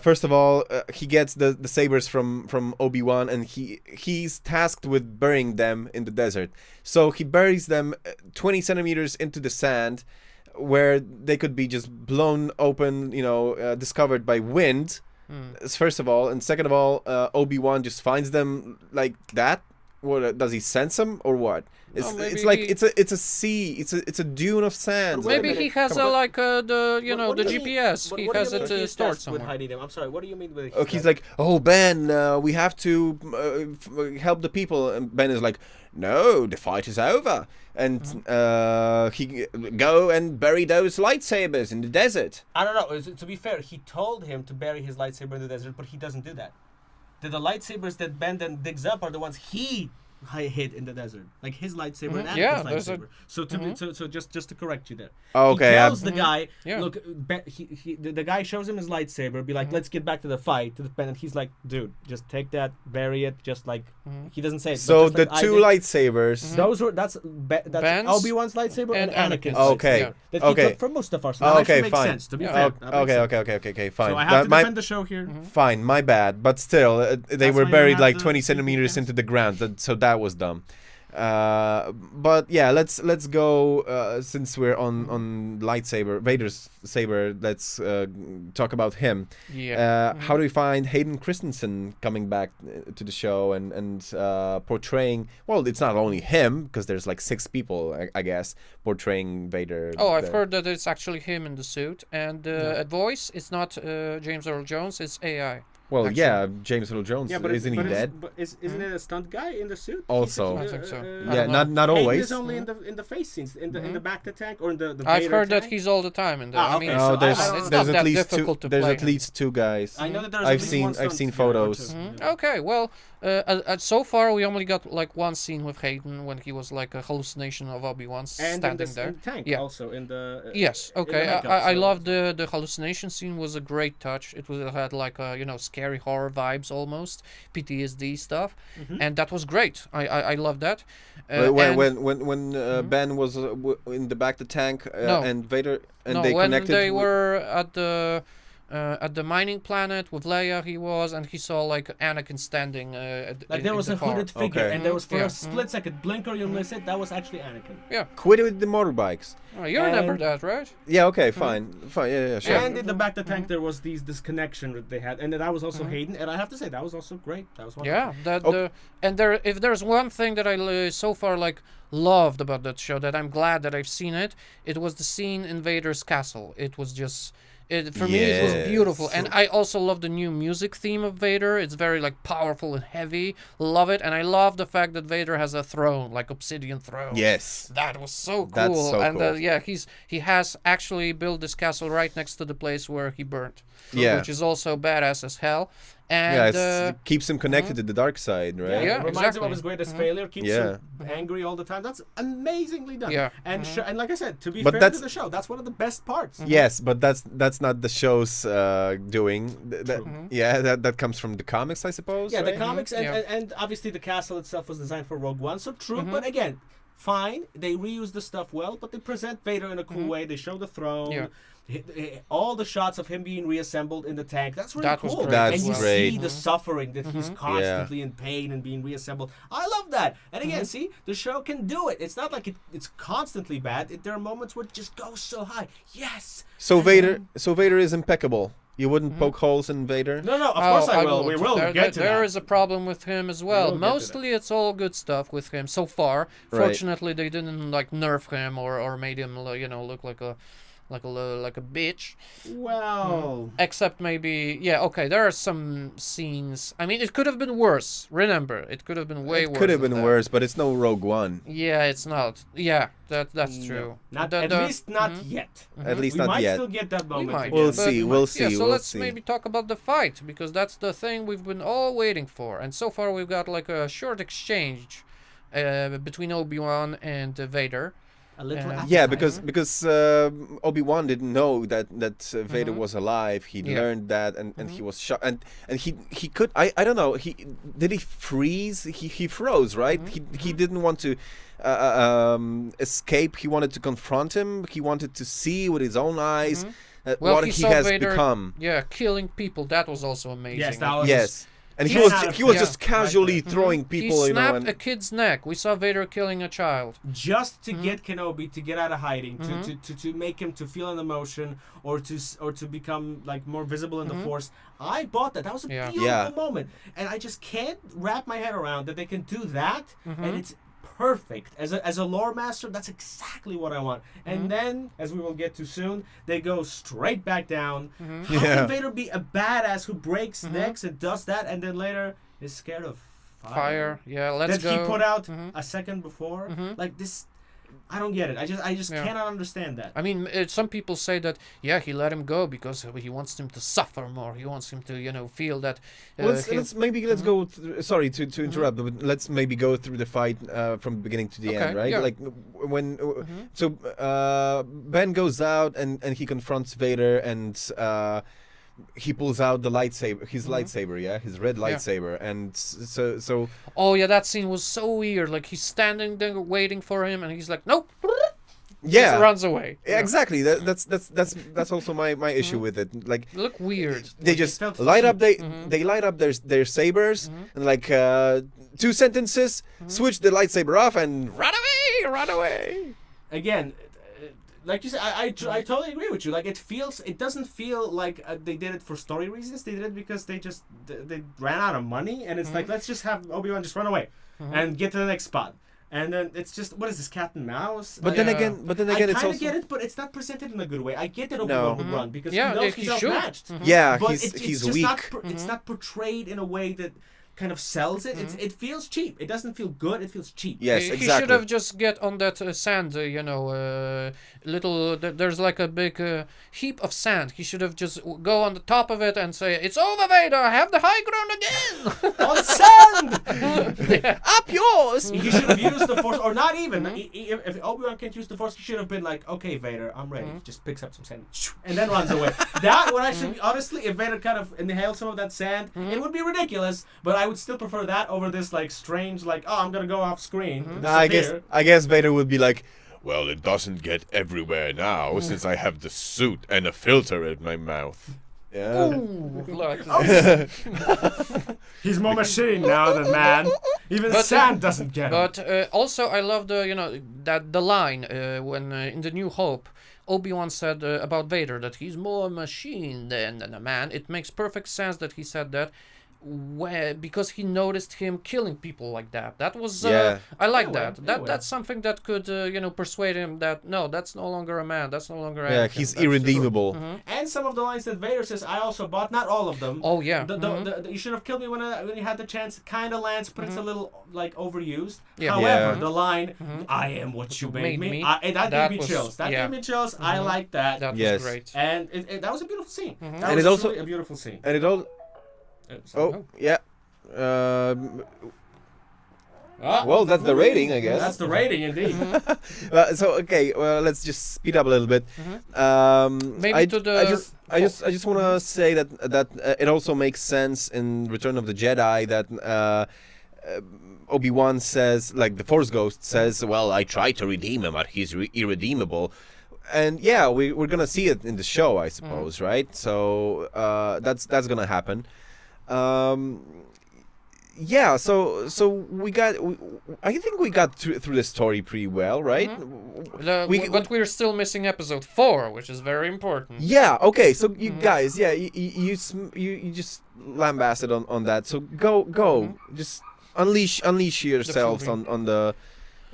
First of all, he gets the sabers from Obi-Wan, and he's tasked with burying them in the desert. So he buries them 20 centimeters into the sand, where they could be just blown open, discovered by wind. First of all, and second of all, Obi-Wan just finds them like that. What does he sense them or what? It's like it's a sea. It's a dune of sand. Maybe he has the GPS. He has it stored somewhere. With hiding them. I'm sorry. What do you mean with? He's like, oh Ben, we have to help the people. And Ben is like, no, the fight is over. And he go and bury those lightsabers in the desert. I don't know. To be fair, he told him to bury his lightsaber in the desert, but he doesn't do that. The lightsabers that Ben then digs up are the ones he hid in the desert, like his lightsaber and Anakin's lightsaber. So just to correct you there. Okay. He tells the guy, look, the guy shows him his lightsaber, be like, let's get back to the fight. To the Ben, and he's like, dude, just take that, bury it, just like he doesn't say it. So the two lightsabers. Those were that's Obi-Wan's lightsaber and Anakin's. Okay. That he took from Mustafar. So that actually makes fine. sense. To be fair. Okay, fine. So I have to defend the show here. Fine, my bad, but still, they were buried like 20 centimeters into the ground, so that was dumb. But yeah, let's go since we're on lightsaber, Vader's saber. Let's talk about him. How do we find Hayden Christensen coming back to the show and portraying? Well, it's not only him, because there's like 6 people, I guess, portraying Vader. Oh, I've heard that it's actually him in the suit, and at voice, it's not James Earl Jones, it's AI. Well, yeah, James Earl Jones, isn't he dead? But isn't it a stunt guy in the suit? Also, I think so. Yeah, not always. He's only in the face scenes, in the back the tank or in the I've heard tank? that he's all the time in there. Okay. I mean, there's at least two guys. I know that there's I've seen photos. Okay, well, so far we only got like one scene with Hayden when he was like a hallucination of Obi-Wan standing there. And the tank also in the. Yes. Okay. I love the hallucination scene. Was a great touch. It had like scary horror vibes almost, PTSD stuff, and that was great. I love that. When Ben was in the back of the tank and Vader and they when connected. They were at the at the mining planet with Leia. He was, and he saw like Anakin standing. Like there was a hooded figure, Okay. and there was for Yeah. a split second, blink or you miss it. That was actually Anakin. Quit it with the motorbikes. Oh, you remember And- that, right? Yeah, okay, fine. Fine, yeah, sure. And in the back of the tank, there was this connection that they had, and that was also Hayden. And I have to say, that was also great. That was wonderful. Yeah, that Okay. and there, if there's one thing that I so far like loved about that show, that I'm glad that I've seen it, it was the scene in Vader's castle. It was just, for me, it was beautiful, and I also love the new music theme of Vader. It's very like powerful and heavy. Love it, and I love the fact that Vader has a throne, like obsidian throne. Yes. That was so cool. That's so and cool. Yeah, he has actually built this castle right next to the place where he burnt. Yeah. Which is also badass as hell. And Yeah, it keeps him connected to the dark side, right? Yeah, it reminds him exactly. of his greatest failure. Keeps him angry all the time. That's amazingly done. Yeah. And and like I said, to be But fair that's- to the show, that's one of the best parts. Yes, but that's not the show's doing. Yeah, that comes from the comics, I suppose. Yeah, the right? comics and, Yeah. and obviously the castle itself was designed for Rogue One, so true. But again, fine. They reuse the stuff well, but they present Vader in a cool way. They show the throne. Yeah. All the shots of him being reassembled in the tank. That's really That was cool. great That's and you great. see the suffering that he's constantly in pain and being reassembled. I love that. And again, see, the show can do it. It's not like it's constantly bad. There are moments where it just goes so high. Yes. So Vader is impeccable. You wouldn't poke holes in Vader? No, of course I will. We will There, get to there that. is a problem with him as well. will get to Mostly it's all good stuff with him so far. Right. Fortunately, they didn't like nerf him or made him look like a bitch. Well, Except maybe, yeah, okay, there are some scenes. I mean, it could have been worse. Remember, it could have been way worse. It could have than been that. worse, but it's no Rogue One. Yeah, it's not. Yeah, that's true. not The- at the- least not yet. At least We not might yet. still get that moment. might, again. We'll but- see, we'll see, Yeah, so we'll let's see. maybe talk about the fight, because that's the thing we've been all waiting for. And so far we've got like a short exchange between Obi-Wan and Vader. A little Yeah, appetizer. because Obi-Wan didn't know that Vader was alive. He learned that, and he was shot. And he could I don't know. Did he freeze? He froze, right? He didn't want to escape. He wanted to confront him. He wanted to see with his own eyes Well, what he he saw has Vader, become. Yeah, killing people. That was also amazing. Yes, that was Yes. And he 10 was out of he was 10. just casually throwing He people, snapped and a kid's neck. We saw Vader killing a child. just to get Kenobi to get out of hiding, to make him to feel an emotion or to become like more visible in the Force. I bought that. That was a Yeah. beautiful Yeah. moment, and I just can't wrap my head around that they can do that, and it's perfect. As a lore master, that's exactly what I want. And then, as we will get to soon, they go straight back down. How Yeah. can Vader be a badass who breaks necks and does that, and then later is scared of Fire. Yeah, let's that go. he put out a second before? Like this, I don't get it. I just Yeah. cannot understand that. I mean, some people say that, yeah, he let him go because he wants him to suffer more. He wants him to, feel that. let's he- let's go. Sorry to interrupt, but let's maybe go through the fight from the beginning to the Okay, end, right? yeah. Like when so Ben goes out and he confronts Vader, and he pulls out the lightsaber, his lightsaber, his red lightsaber, and so Oh yeah, that scene was so weird. Like he's standing there waiting for him, and he's like, nope. yeah, Just runs away. Yeah, exactly. That's also my issue with it. Like Look weird. they just felt light up cheap. they light up their sabers, and like 2 sentences, switch the lightsaber off and run away. Again, like you said, I totally agree with you. Like it doesn't feel like they did it for story reasons. They did it because they ran out of money, and it's like, let's just have Obi-Wan just run away and get to the next spot. And then it's just, what is this, cat and mouse? But then again, I it's kind of also get it, but it's not presented in a good way. I get that Obi-Wan would run because Yeah, he knows he he's should. outmatched. yeah, But he's just weak. It's not portrayed in a way that kind of sells it. It feels cheap. It doesn't feel good. It feels cheap. Yes, He exactly. should have just get on that sand, little. There's like a big heap of sand. He should have just go on the top of it and say, "It's over, Vader. I have the high ground again." On sand! Up yours. He should have used the Force, or not even. If Obi-Wan can't use the Force, he should have been like, "Okay, Vader, I'm ready." Just picks up some sand and then runs away. That would actually be, honestly, if Vader kind of inhaled some of that sand, it would be ridiculous. But I would still prefer that over this like strange, like, "Oh, I'm gonna go off screen." and I disappear." guess Vader would be like, Well, it doesn't get everywhere now since I have the suit and a filter in my mouth. Yeah. Ooh, like He's more machine now than man. Even sand doesn't get him. But also, I love the line when in the New Hope, Obi-Wan said about Vader that he's more a machine than a man. It makes perfect sense that he said that. Because he noticed him killing people like that. That was I like that. That's something that could persuade him that no, that's no longer a man. That's no longer Anakin. He's irredeemable. And some of the lines that Vader says, I also bought. Not all of them. Oh yeah. You should have killed me when you had the chance. Kind of lands, but it's a little like overused. Yeah. However, the line, I am what you made me. That gave me chills. That gave me chills. I like that. That was great. And that was a beautiful scene. That And was it also truly a beautiful scene. and it all. Yeah. Well, that's the rating, I guess. That's the rating, indeed. Let's just speed up a little bit. Maybe I just want to say that it also makes sense in Return of the Jedi that Obi-Wan says, like the Force Ghost says, well, I tried to redeem him, but he's irredeemable. And yeah, we're gonna see it in the show, I suppose, right? So that's gonna happen. Yeah, so we got. I think we got through the story pretty well, right? But we're still missing episode 4, which is very important. Yeah. Okay. So you guys, you just lambasted on that. So go, just unleash yourselves on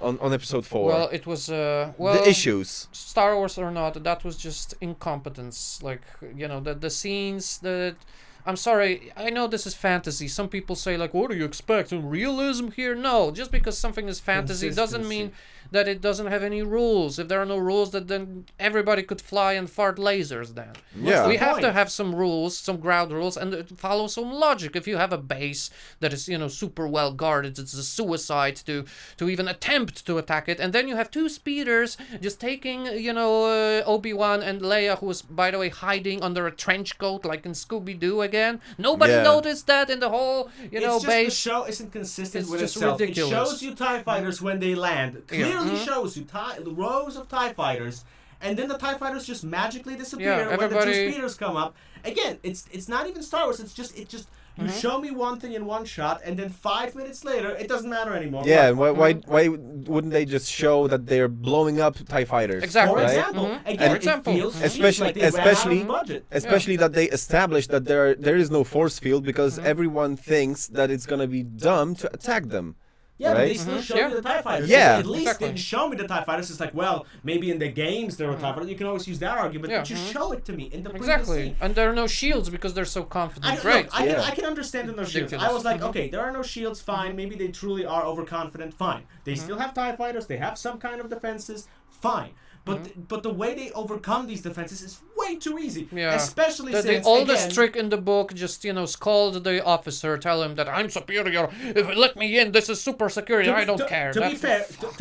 episode 4. Well, it was the issues. Star Wars or not, that was just incompetence. Like the scenes that. I'm sorry, I know this is fantasy. Some people say, like, what do you expect? Realism here? No, just because something is fantasy doesn't mean that it doesn't have any rules. If there are no rules, then everybody could fly and fart lasers then. Yeah. We have to have some rules, some ground rules, and follow some logic. If you have a base that is, super well guarded, it's a suicide to even attempt to attack it, and then you have 2 speeders just taking, Obi-Wan and Leia, who was, by the way, hiding under a trench coat, like in Scooby-Doo again. Nobody noticed that in the whole, base. The show isn't consistent with just itself. ridiculous. It shows you TIE fighters when they land. Clearly shows you the rows of TIE fighters, and then the TIE fighters just magically disappear when the 2 speeders come up. Again, it's not even Star Wars. It just you show me one thing in one shot, and then 5 minutes later, it doesn't matter anymore. Yeah, why wouldn't they just show that they're blowing up TIE fighters? Exactly. For right? example, again, it feels especially like they ran out of budget. Especially that they established that there is no force field because everyone thinks that it's gonna be dumb to attack them. Yeah, right? but they still show me the TIE fighters. Yeah. At least didn't show me the TIE fighters. It's like, well, maybe in the games there were TIE fighters. You can always use that argument, but you show it to me in the previous scene. And there are no shields because they're so confident. I can understand the no shields. I was like, okay, there are no shields, fine. Maybe they truly are overconfident, fine. They still have TIE fighters. They have some kind of defenses, fine. But the way they overcome these defenses is way too easy. Yeah. Especially since the oldest trick in the book, just scold the officer, tell him that I'm superior. If you let me in, this is super security. I don't care. To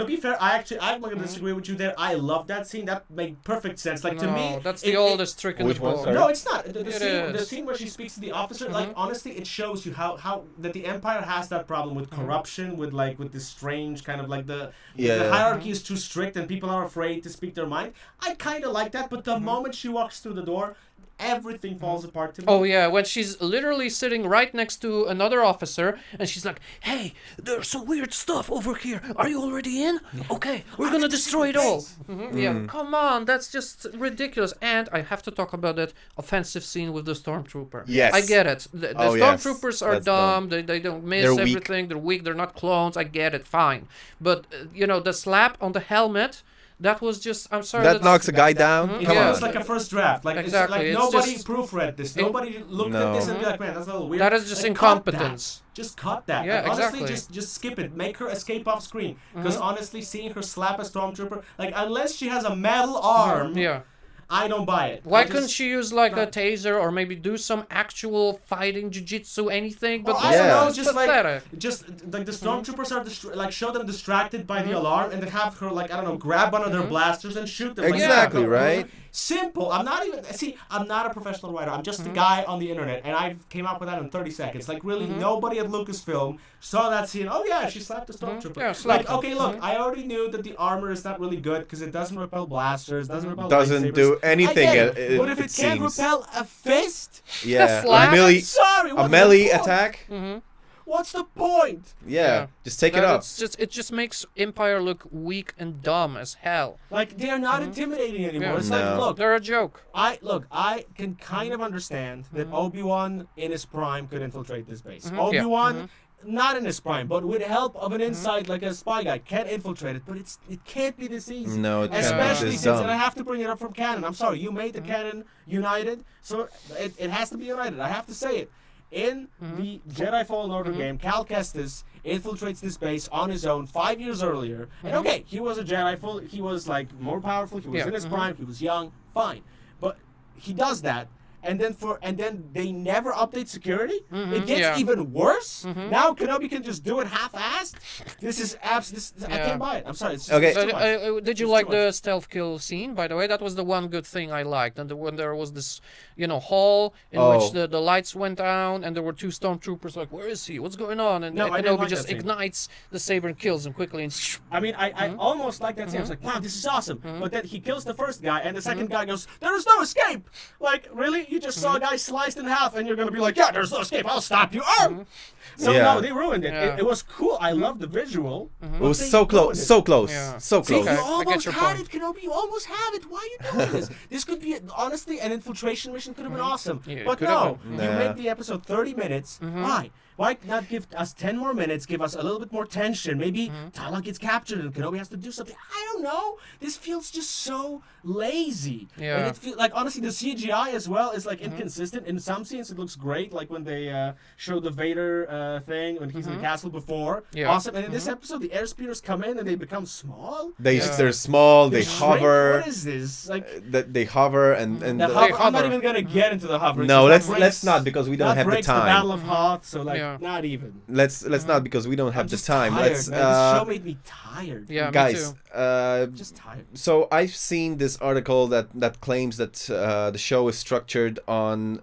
be fair, I'm going to disagree with you there. I love that scene. That made perfect sense. Like to me, that's the oldest trick in the book. No, it's not. The scene where she speaks to the officer, like honestly, it shows you how that the Empire has that problem with corruption, with this strange kind of like the hierarchy is too strict and people are afraid to speak their mind. I kind of like that, but the moment she walks through the door, everything falls apart to me. Oh yeah, when she's literally sitting right next to another officer, and she's like, "Hey, there's some weird stuff over here. Are you already in? Okay, we're gonna destroy it all." Yeah, come on, that's just ridiculous. And I have to talk about that offensive scene with the stormtrooper. Yes, I get it. The stormtroopers are dumb. They don't miss everything. They're weak. They're not clones. I get it. Fine, but the slap on the helmet. That was just, I'm sorry. That knocks a guy down? It feels like a first draft. Like, exactly. It's like nobody proofread this. Nobody looked at this and be like, man, that's a little weird. That is just incompetence. Just cut that. Yeah, honestly, just skip it. Make her escape off screen. Because honestly, seeing her slap a stormtrooper, like, unless she has a metal arm... Yeah. I don't buy it. Why couldn't she use like a taser or maybe do some actual fighting, jiu-jitsu, anything? But I don't know, just like the stormtroopers are show them distracted by the alarm and they have her grab one of their blasters and shoot them. Exactly, right? Simple. I'm not a professional writer. I'm just a guy on the internet, and I came up with that in 30 seconds. Like, really, nobody at Lucasfilm saw that scene. Oh yeah, she slapped a stormtrooper. Yeah, okay, look, I already knew that the armor is not really good because it doesn't repel blasters, doesn't repel doesn't do anything. I get it. But if it can't seems. repel a fist, Yeah, slap? I'm sorry. a melee attack. What's the point? Yeah, just take it up. It just makes Empire look weak and dumb as hell. Like they are not intimidating anymore. Yeah. It's No. like, look, They're a joke. I can kind of understand that Obi-Wan in his prime could infiltrate this base. Yeah. Obi-Wan, not in his prime, but with help of an inside like a spy guy, can infiltrate it. But it can't be this easy. No, it can't be Especially this since, dumb. and I have to bring it up from canon. I'm sorry, you made the canon united, so it has to be united. I have to say it. In the Jedi Fallen Order game, Cal Kestis infiltrates this base on his own 5 years earlier. And okay, he was a Jedi, he was like more powerful, he was in his prime, he was young, fine. But he does that, and then they never update security. It gets even worse. Now Kenobi can just do it half-assed. This is I can't buy it. I'm sorry. It's just Okay. too much. Did you It's like too much. the stealth kill scene? By the way, that was the one good thing I liked. And when there was this, hall in which the lights went down, and there were two stormtroopers like, "Where is he? What's going on?" And No, I didn't Kenobi like just that scene. ignites the saber and kills him quickly. And I mean, I almost like that scene. I was like, wow, this is awesome. But then he kills the first guy, and the second guy goes, there is no escape. Like, really? You just saw a guy sliced in half, and you're going to be like, yeah, there's no escape. I'll stop you. Oh! So, Yeah. no, they ruined it. Yeah. It was cool. I love the visual. It was so close, so close, Yeah. so See, close. you Okay, I get almost your had point. it, Kenobi. You almost have it. Why are you doing this? This could be, honestly, an infiltration mission could have been awesome. Yeah, it But could no, have been. you Nah. make the episode 30 minutes. Why? Why not give us 10 more minutes, give us a little bit more tension? Maybe Tala gets captured and Kenobi has to do something. I don't know. This feels just so lazy. Yeah. And it feels like, honestly, the CGI as well is like inconsistent. In some scenes, it looks great, like when they show the Vader thing when he's in the castle before. Yeah. Awesome. And in this episode, the air speeders come in and they become small. They're small. They Shrink? hover. What is this? Like, They hover and the hover, I'm not hover. even gonna get into the hover. no, That let's not because we don't that have the breaks the time. Battle of Hoth, so like Yeah. not even. Let's not because we don't have I'm the just time. tired, Let's man. This show made me tired. yeah, me guys. too. I'm just tired. So I've seen this article that claims that the show is structured on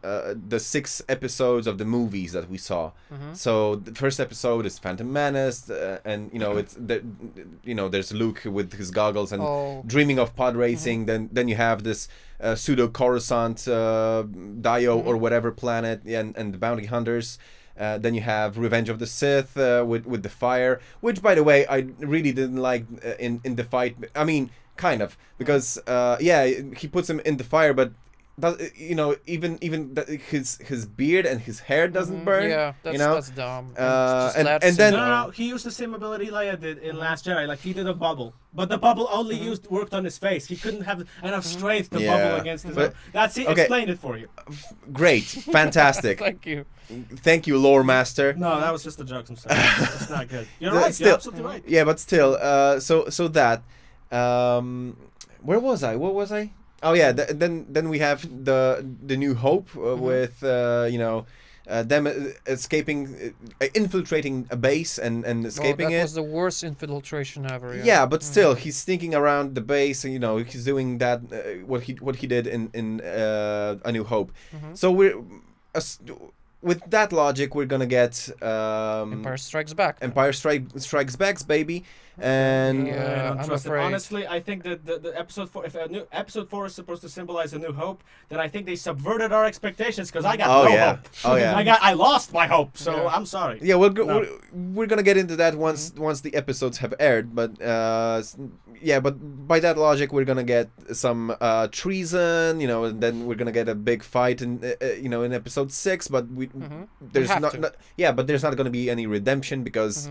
the 6 episodes of the movies that we saw. So the first episode is Phantom Menace, and it's there's Luke with his goggles and Oh. dreaming of pod racing. Then you have this pseudo Coruscant Dio or whatever planet, and the bounty hunters. Then you have Revenge of the Sith with the fire, which, by the way, I really didn't like in the fight. I mean, kind of, because he puts him in the fire, but even his beard and his hair doesn't burn. Yeah, that's dumb. And then No. He used the same ability Leia did in Last Jedi. Like he did a bubble, but the bubble only worked on his face. He couldn't have enough strength to Yeah, bubble against his. but- That's it. okay. Explained it for you. great, fantastic. Thank you. Thank you, lore master. No, that was just a joke. I'm sorry. It's not good. You're The- right. still- You're absolutely right. Yeah, but still, so that, where was I? What was I? Oh yeah, then we have the New Hope with them escaping, infiltrating a base and escaping that it. was the worst infiltration ever. Yeah, but still, he's sneaking around the base. And, he's doing that what he did in A New Hope. So with that logic, we're gonna get Empire Strikes Back. Empire Strikes Back, baby, and Yeah. I don't I'm trust it. afraid. Honestly, I think that the episode 4, if episode 4 is supposed to symbolize A New Hope, then I think they subverted our expectations because I got no hope. Oh yeah. I lost my hope. So Yeah. I'm sorry. Yeah, No. we're gonna get into that once the episodes have aired, but but by that logic, we're gonna get some treason, and then we're gonna get a big fight in episode 6, but there's have not, to. but there's not gonna be any redemption because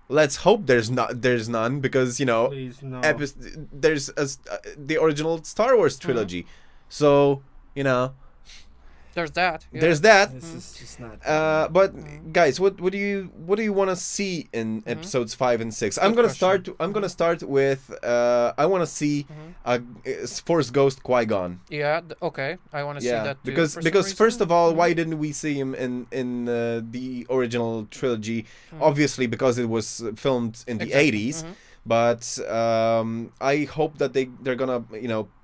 let's hope there's none because Please, no. there's the original Star Wars trilogy, so There's that. Yeah. there's that. This is just not. But guys, what do you want to see in episodes 5 and 6? I'm Good gonna start with I want to see a Force Ghost Qui-Gon. Yeah. Okay. I want to see that too. because for some because reason. first of all, why didn't we see him in the original trilogy? Obviously, because it was filmed in the Exactly. 80s. But I hope that they're gonna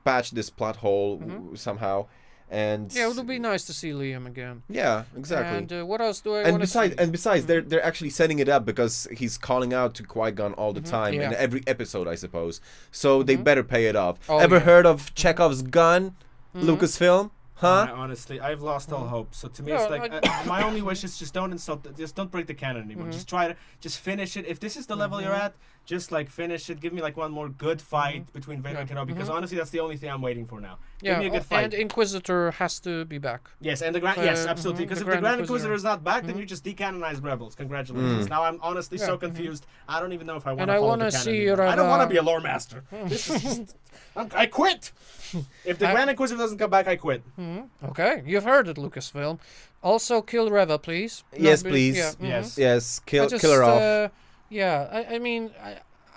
patch this plot hole somehow. And Yeah, it would be nice to see Liam again. yeah, exactly. And what else do I want to see? And besides, they're actually setting it up because he's calling out to Qui-Gon all the time in every episode, I suppose. So they better pay it off. Oh, Ever heard of Chekhov's gun, Lucasfilm? Huh? Honestly, I've lost all hope. So to me, it's like my only wish is just don't break the canon anymore. Just try to finish it. If this is the level you're at, just like finish it. Give me like one more good fight between Vader and Kenobi, because honestly, that's the only thing I'm waiting for now. Give me a good fight. And Inquisitor has to be back. Yes, and yes, absolutely. Because if the Grand Inquisitor is not back, then you just decanonize Rebels. Congratulations. Now I'm honestly so confused. I don't even know if I want to follow the canon anymore. I don't want to be a lore master. This is just, I quit. If the Grand Inquisitor doesn't come back, I quit. Okay, you've heard it, Lucasfilm. Also, kill Reva, please. Yes, please. Yes, kill her off. I mean,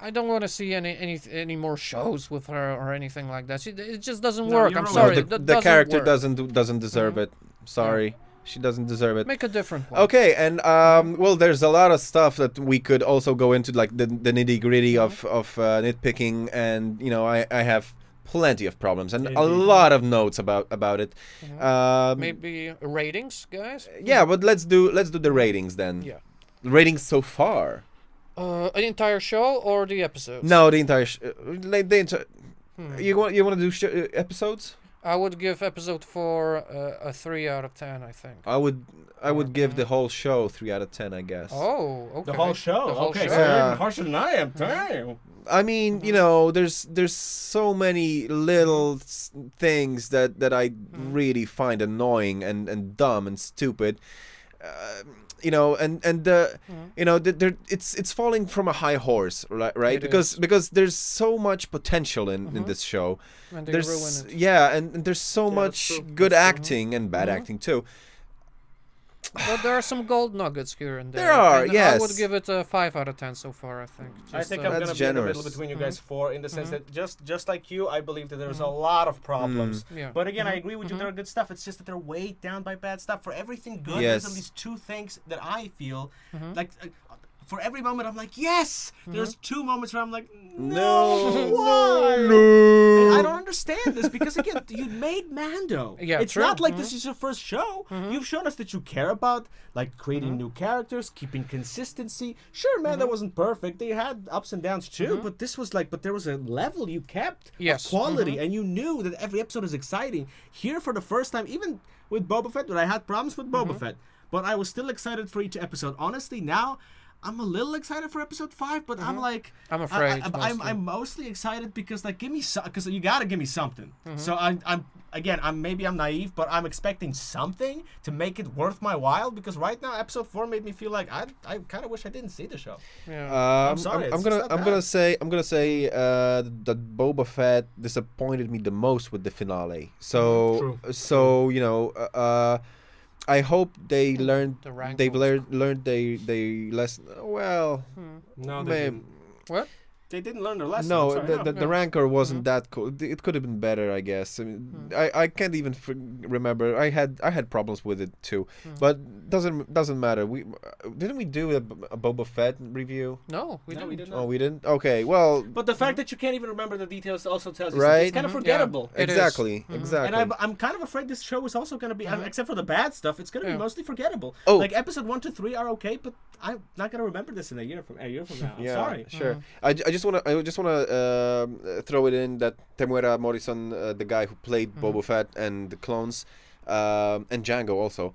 I don't want to see any more shows with her or anything like that. It just doesn't work. I'm sorry. The character doesn't deserve it. Sorry. She doesn't deserve it. Make a different one. Okay, and well, there's a lot of stuff that we could also go into, like the nitty gritty of nitpicking, and I have plenty of problems and a lot of notes about it. Maybe ratings, guys. Yeah, but let's do the ratings then. Yeah. Ratings so far. An entire show or the episodes? No, the entire. You want to do episodes? I would give episode 4 a 3 out of 10. I think. I would give the whole show 3 out of 10. I guess. Oh, okay. The whole show. Okay, so you're even harsher than I am. Damn. I mean, there's so many little things that I really find annoying and dumb and stupid. It's falling from a high horse, right? Because there's so much potential in this show. And they ruin it. Yeah, and there's so much good acting and bad acting too. But there are some gold nuggets here and there. There are, and yes. I would give it a 5 out of 10 so far, I think. I think I'm going to be in the middle between you guys 4, in the sense that just like you, I believe that there's a lot of problems. Yeah. But again, I agree with you, there are good stuff. It's just that they're weighed down by bad stuff. For everything good, Yes. there's at least 2 things that I feel like... for every moment, I'm like, yes! There's 2 moments where I'm like, no, why? No. I don't understand this, because again, you made Mando. Yeah, it's true. not like this is your first show. You've shown us that you care about like creating new characters, keeping consistency. Sure, Mando wasn't perfect. They had ups and downs too, but this was like, but there was a level you kept of quality, and you knew that every episode is exciting. Here, for the first time, even with Boba Fett, but I had problems with Boba Fett, but I was still excited for each episode. Honestly, now I'm a little excited for episode 5, but I'm like, I'm afraid. I'm mostly excited because like, give me because you gotta give me something. So I'm maybe I'm naive, but I'm expecting something to make it worth my while, because right now episode 4 made me feel like I kind of wish I didn't see the show. Yeah. I'm sorry. I'm gonna say that Boba Fett disappointed me the most with the finale. So I hope they learned. They've learned they lesson. Well, no, they didn't. What? They didn't learn their lesson. No, the Rancor wasn't that cool. It could have been better, I guess. I mean, I can't even remember. I had problems with it too, but doesn't matter. Didn't we do a Boba Fett review? No, we didn't. Oh, we didn't. Okay, well. But the fact that you can't even remember the details also tells you right? it's kind of forgettable. Yeah, exactly. And I'm kind of afraid this show is also going to be, except for the bad stuff, it's going to be mostly forgettable. Oh. Like episode 1 to 3 are okay, but I'm not going to remember this in a year from now. I'm sorry. Sure. I just wanna throw it in that Temuera Morrison, the guy who played Boba Fett and the clones, and Django also,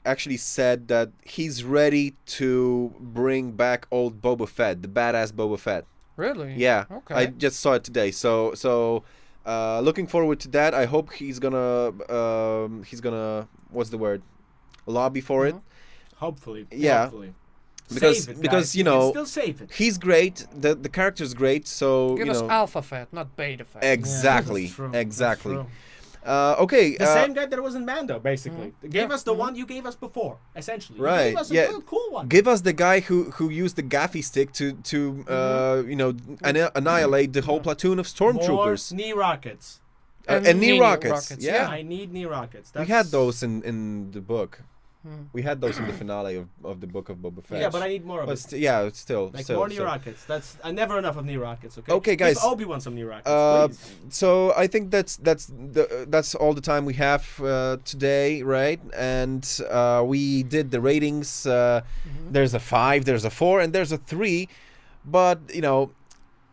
actually said that he's ready to bring back old Boba Fett, the badass Boba Fett. Really? Yeah. Okay. I just saw it today. So looking forward to that. I hope he's gonna what's the word? Lobby for it. Hopefully. Yeah. Hopefully. Because save it, because guys. you know still save it. he's great. The character's great. So Give us Alpha Fett, not Beta Fett. Exactly. Yeah, that's true. Exactly. That's true. Okay. The same guy that was in Mando, basically. Gave us the one you gave us before, essentially. Right. You gave us a good, cool one. Give us the guy who used the gaffy stick to annihilate the whole platoon of stormtroopers. More knee rockets. And knee rockets. Yeah. I need knee rockets. We had those in the book. We had those in the finale of the Book of Boba Fett. Yeah, but I need more of it. It's still More new rockets. That's never enough of new rockets. Okay. Okay, guys. Give Obi-Wan some new rockets, please. So I think that's all the time we have today, right? And we did the ratings. There's a 5, there's a 4, and there's a 3. But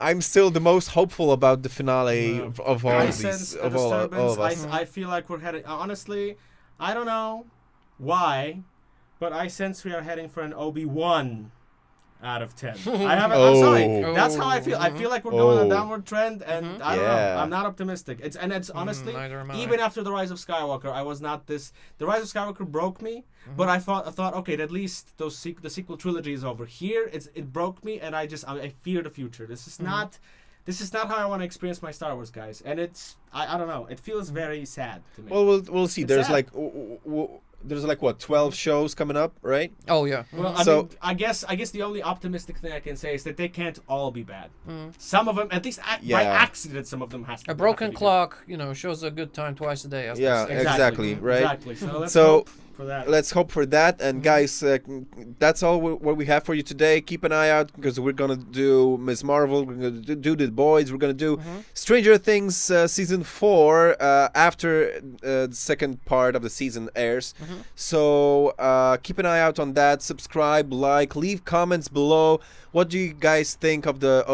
I'm still the most hopeful about the finale of all of these, of all of us. I feel like we're heading. Honestly, I don't know why, but I sense we are heading for an Obi-Wan out of 10. I'm sorry. That's how I feel. I feel like we're going on a downward trend, and I don't know. I'm not optimistic. It's honestly, even after the Rise of Skywalker, I was not this. The Rise of Skywalker broke me, but I thought, okay, at least the sequel trilogy is over. Here, it broke me, and I fear the future. This is not. This is not how I want to experience my Star Wars, guys. And I don't know. It feels very sad to me. Well, we'll see. There's sad. There's what, 12 shows coming up, right? Oh yeah. Well, I mean, I guess the only optimistic thing I can say is that they can't all be bad. Some of them, at least by accident, some of them has to. A broken clock, shows a good time twice a day. Exactly, right? Exactly. So let's hope for that. Let's hope for that. And guys, that's all what we have for you today. Keep an eye out because we're gonna do Ms. Marvel. We're gonna do The Boys. We're gonna do Stranger Things season 4 after the second part of the season airs. So keep an eye out on that. Subscribe, like, leave comments below. What do you guys think of the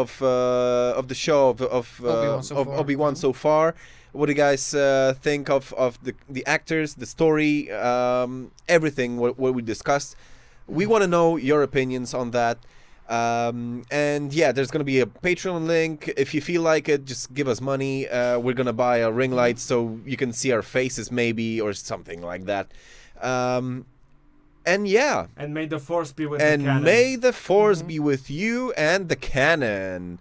show of Obi-Wan so far? What do you guys think of the actors, the story, everything what we discussed? We want to know your opinions on that. And yeah, there's gonna be a Patreon link. If you feel like it, just give us money. We're gonna buy a ring light so you can see our faces maybe, or something like that. And yeah. And may the Force be with the canon. And may the Force be with you and the canon.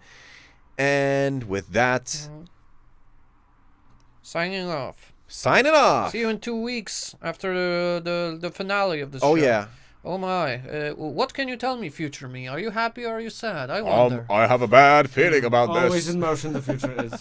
And with that... Signing off. Signing off. See you in 2 weeks after the finale of the show. Oh, yeah. Oh, my. What can you tell me, future me? Are you happy or are you sad? I wonder. I have a bad feeling about this. Always in motion, the future is.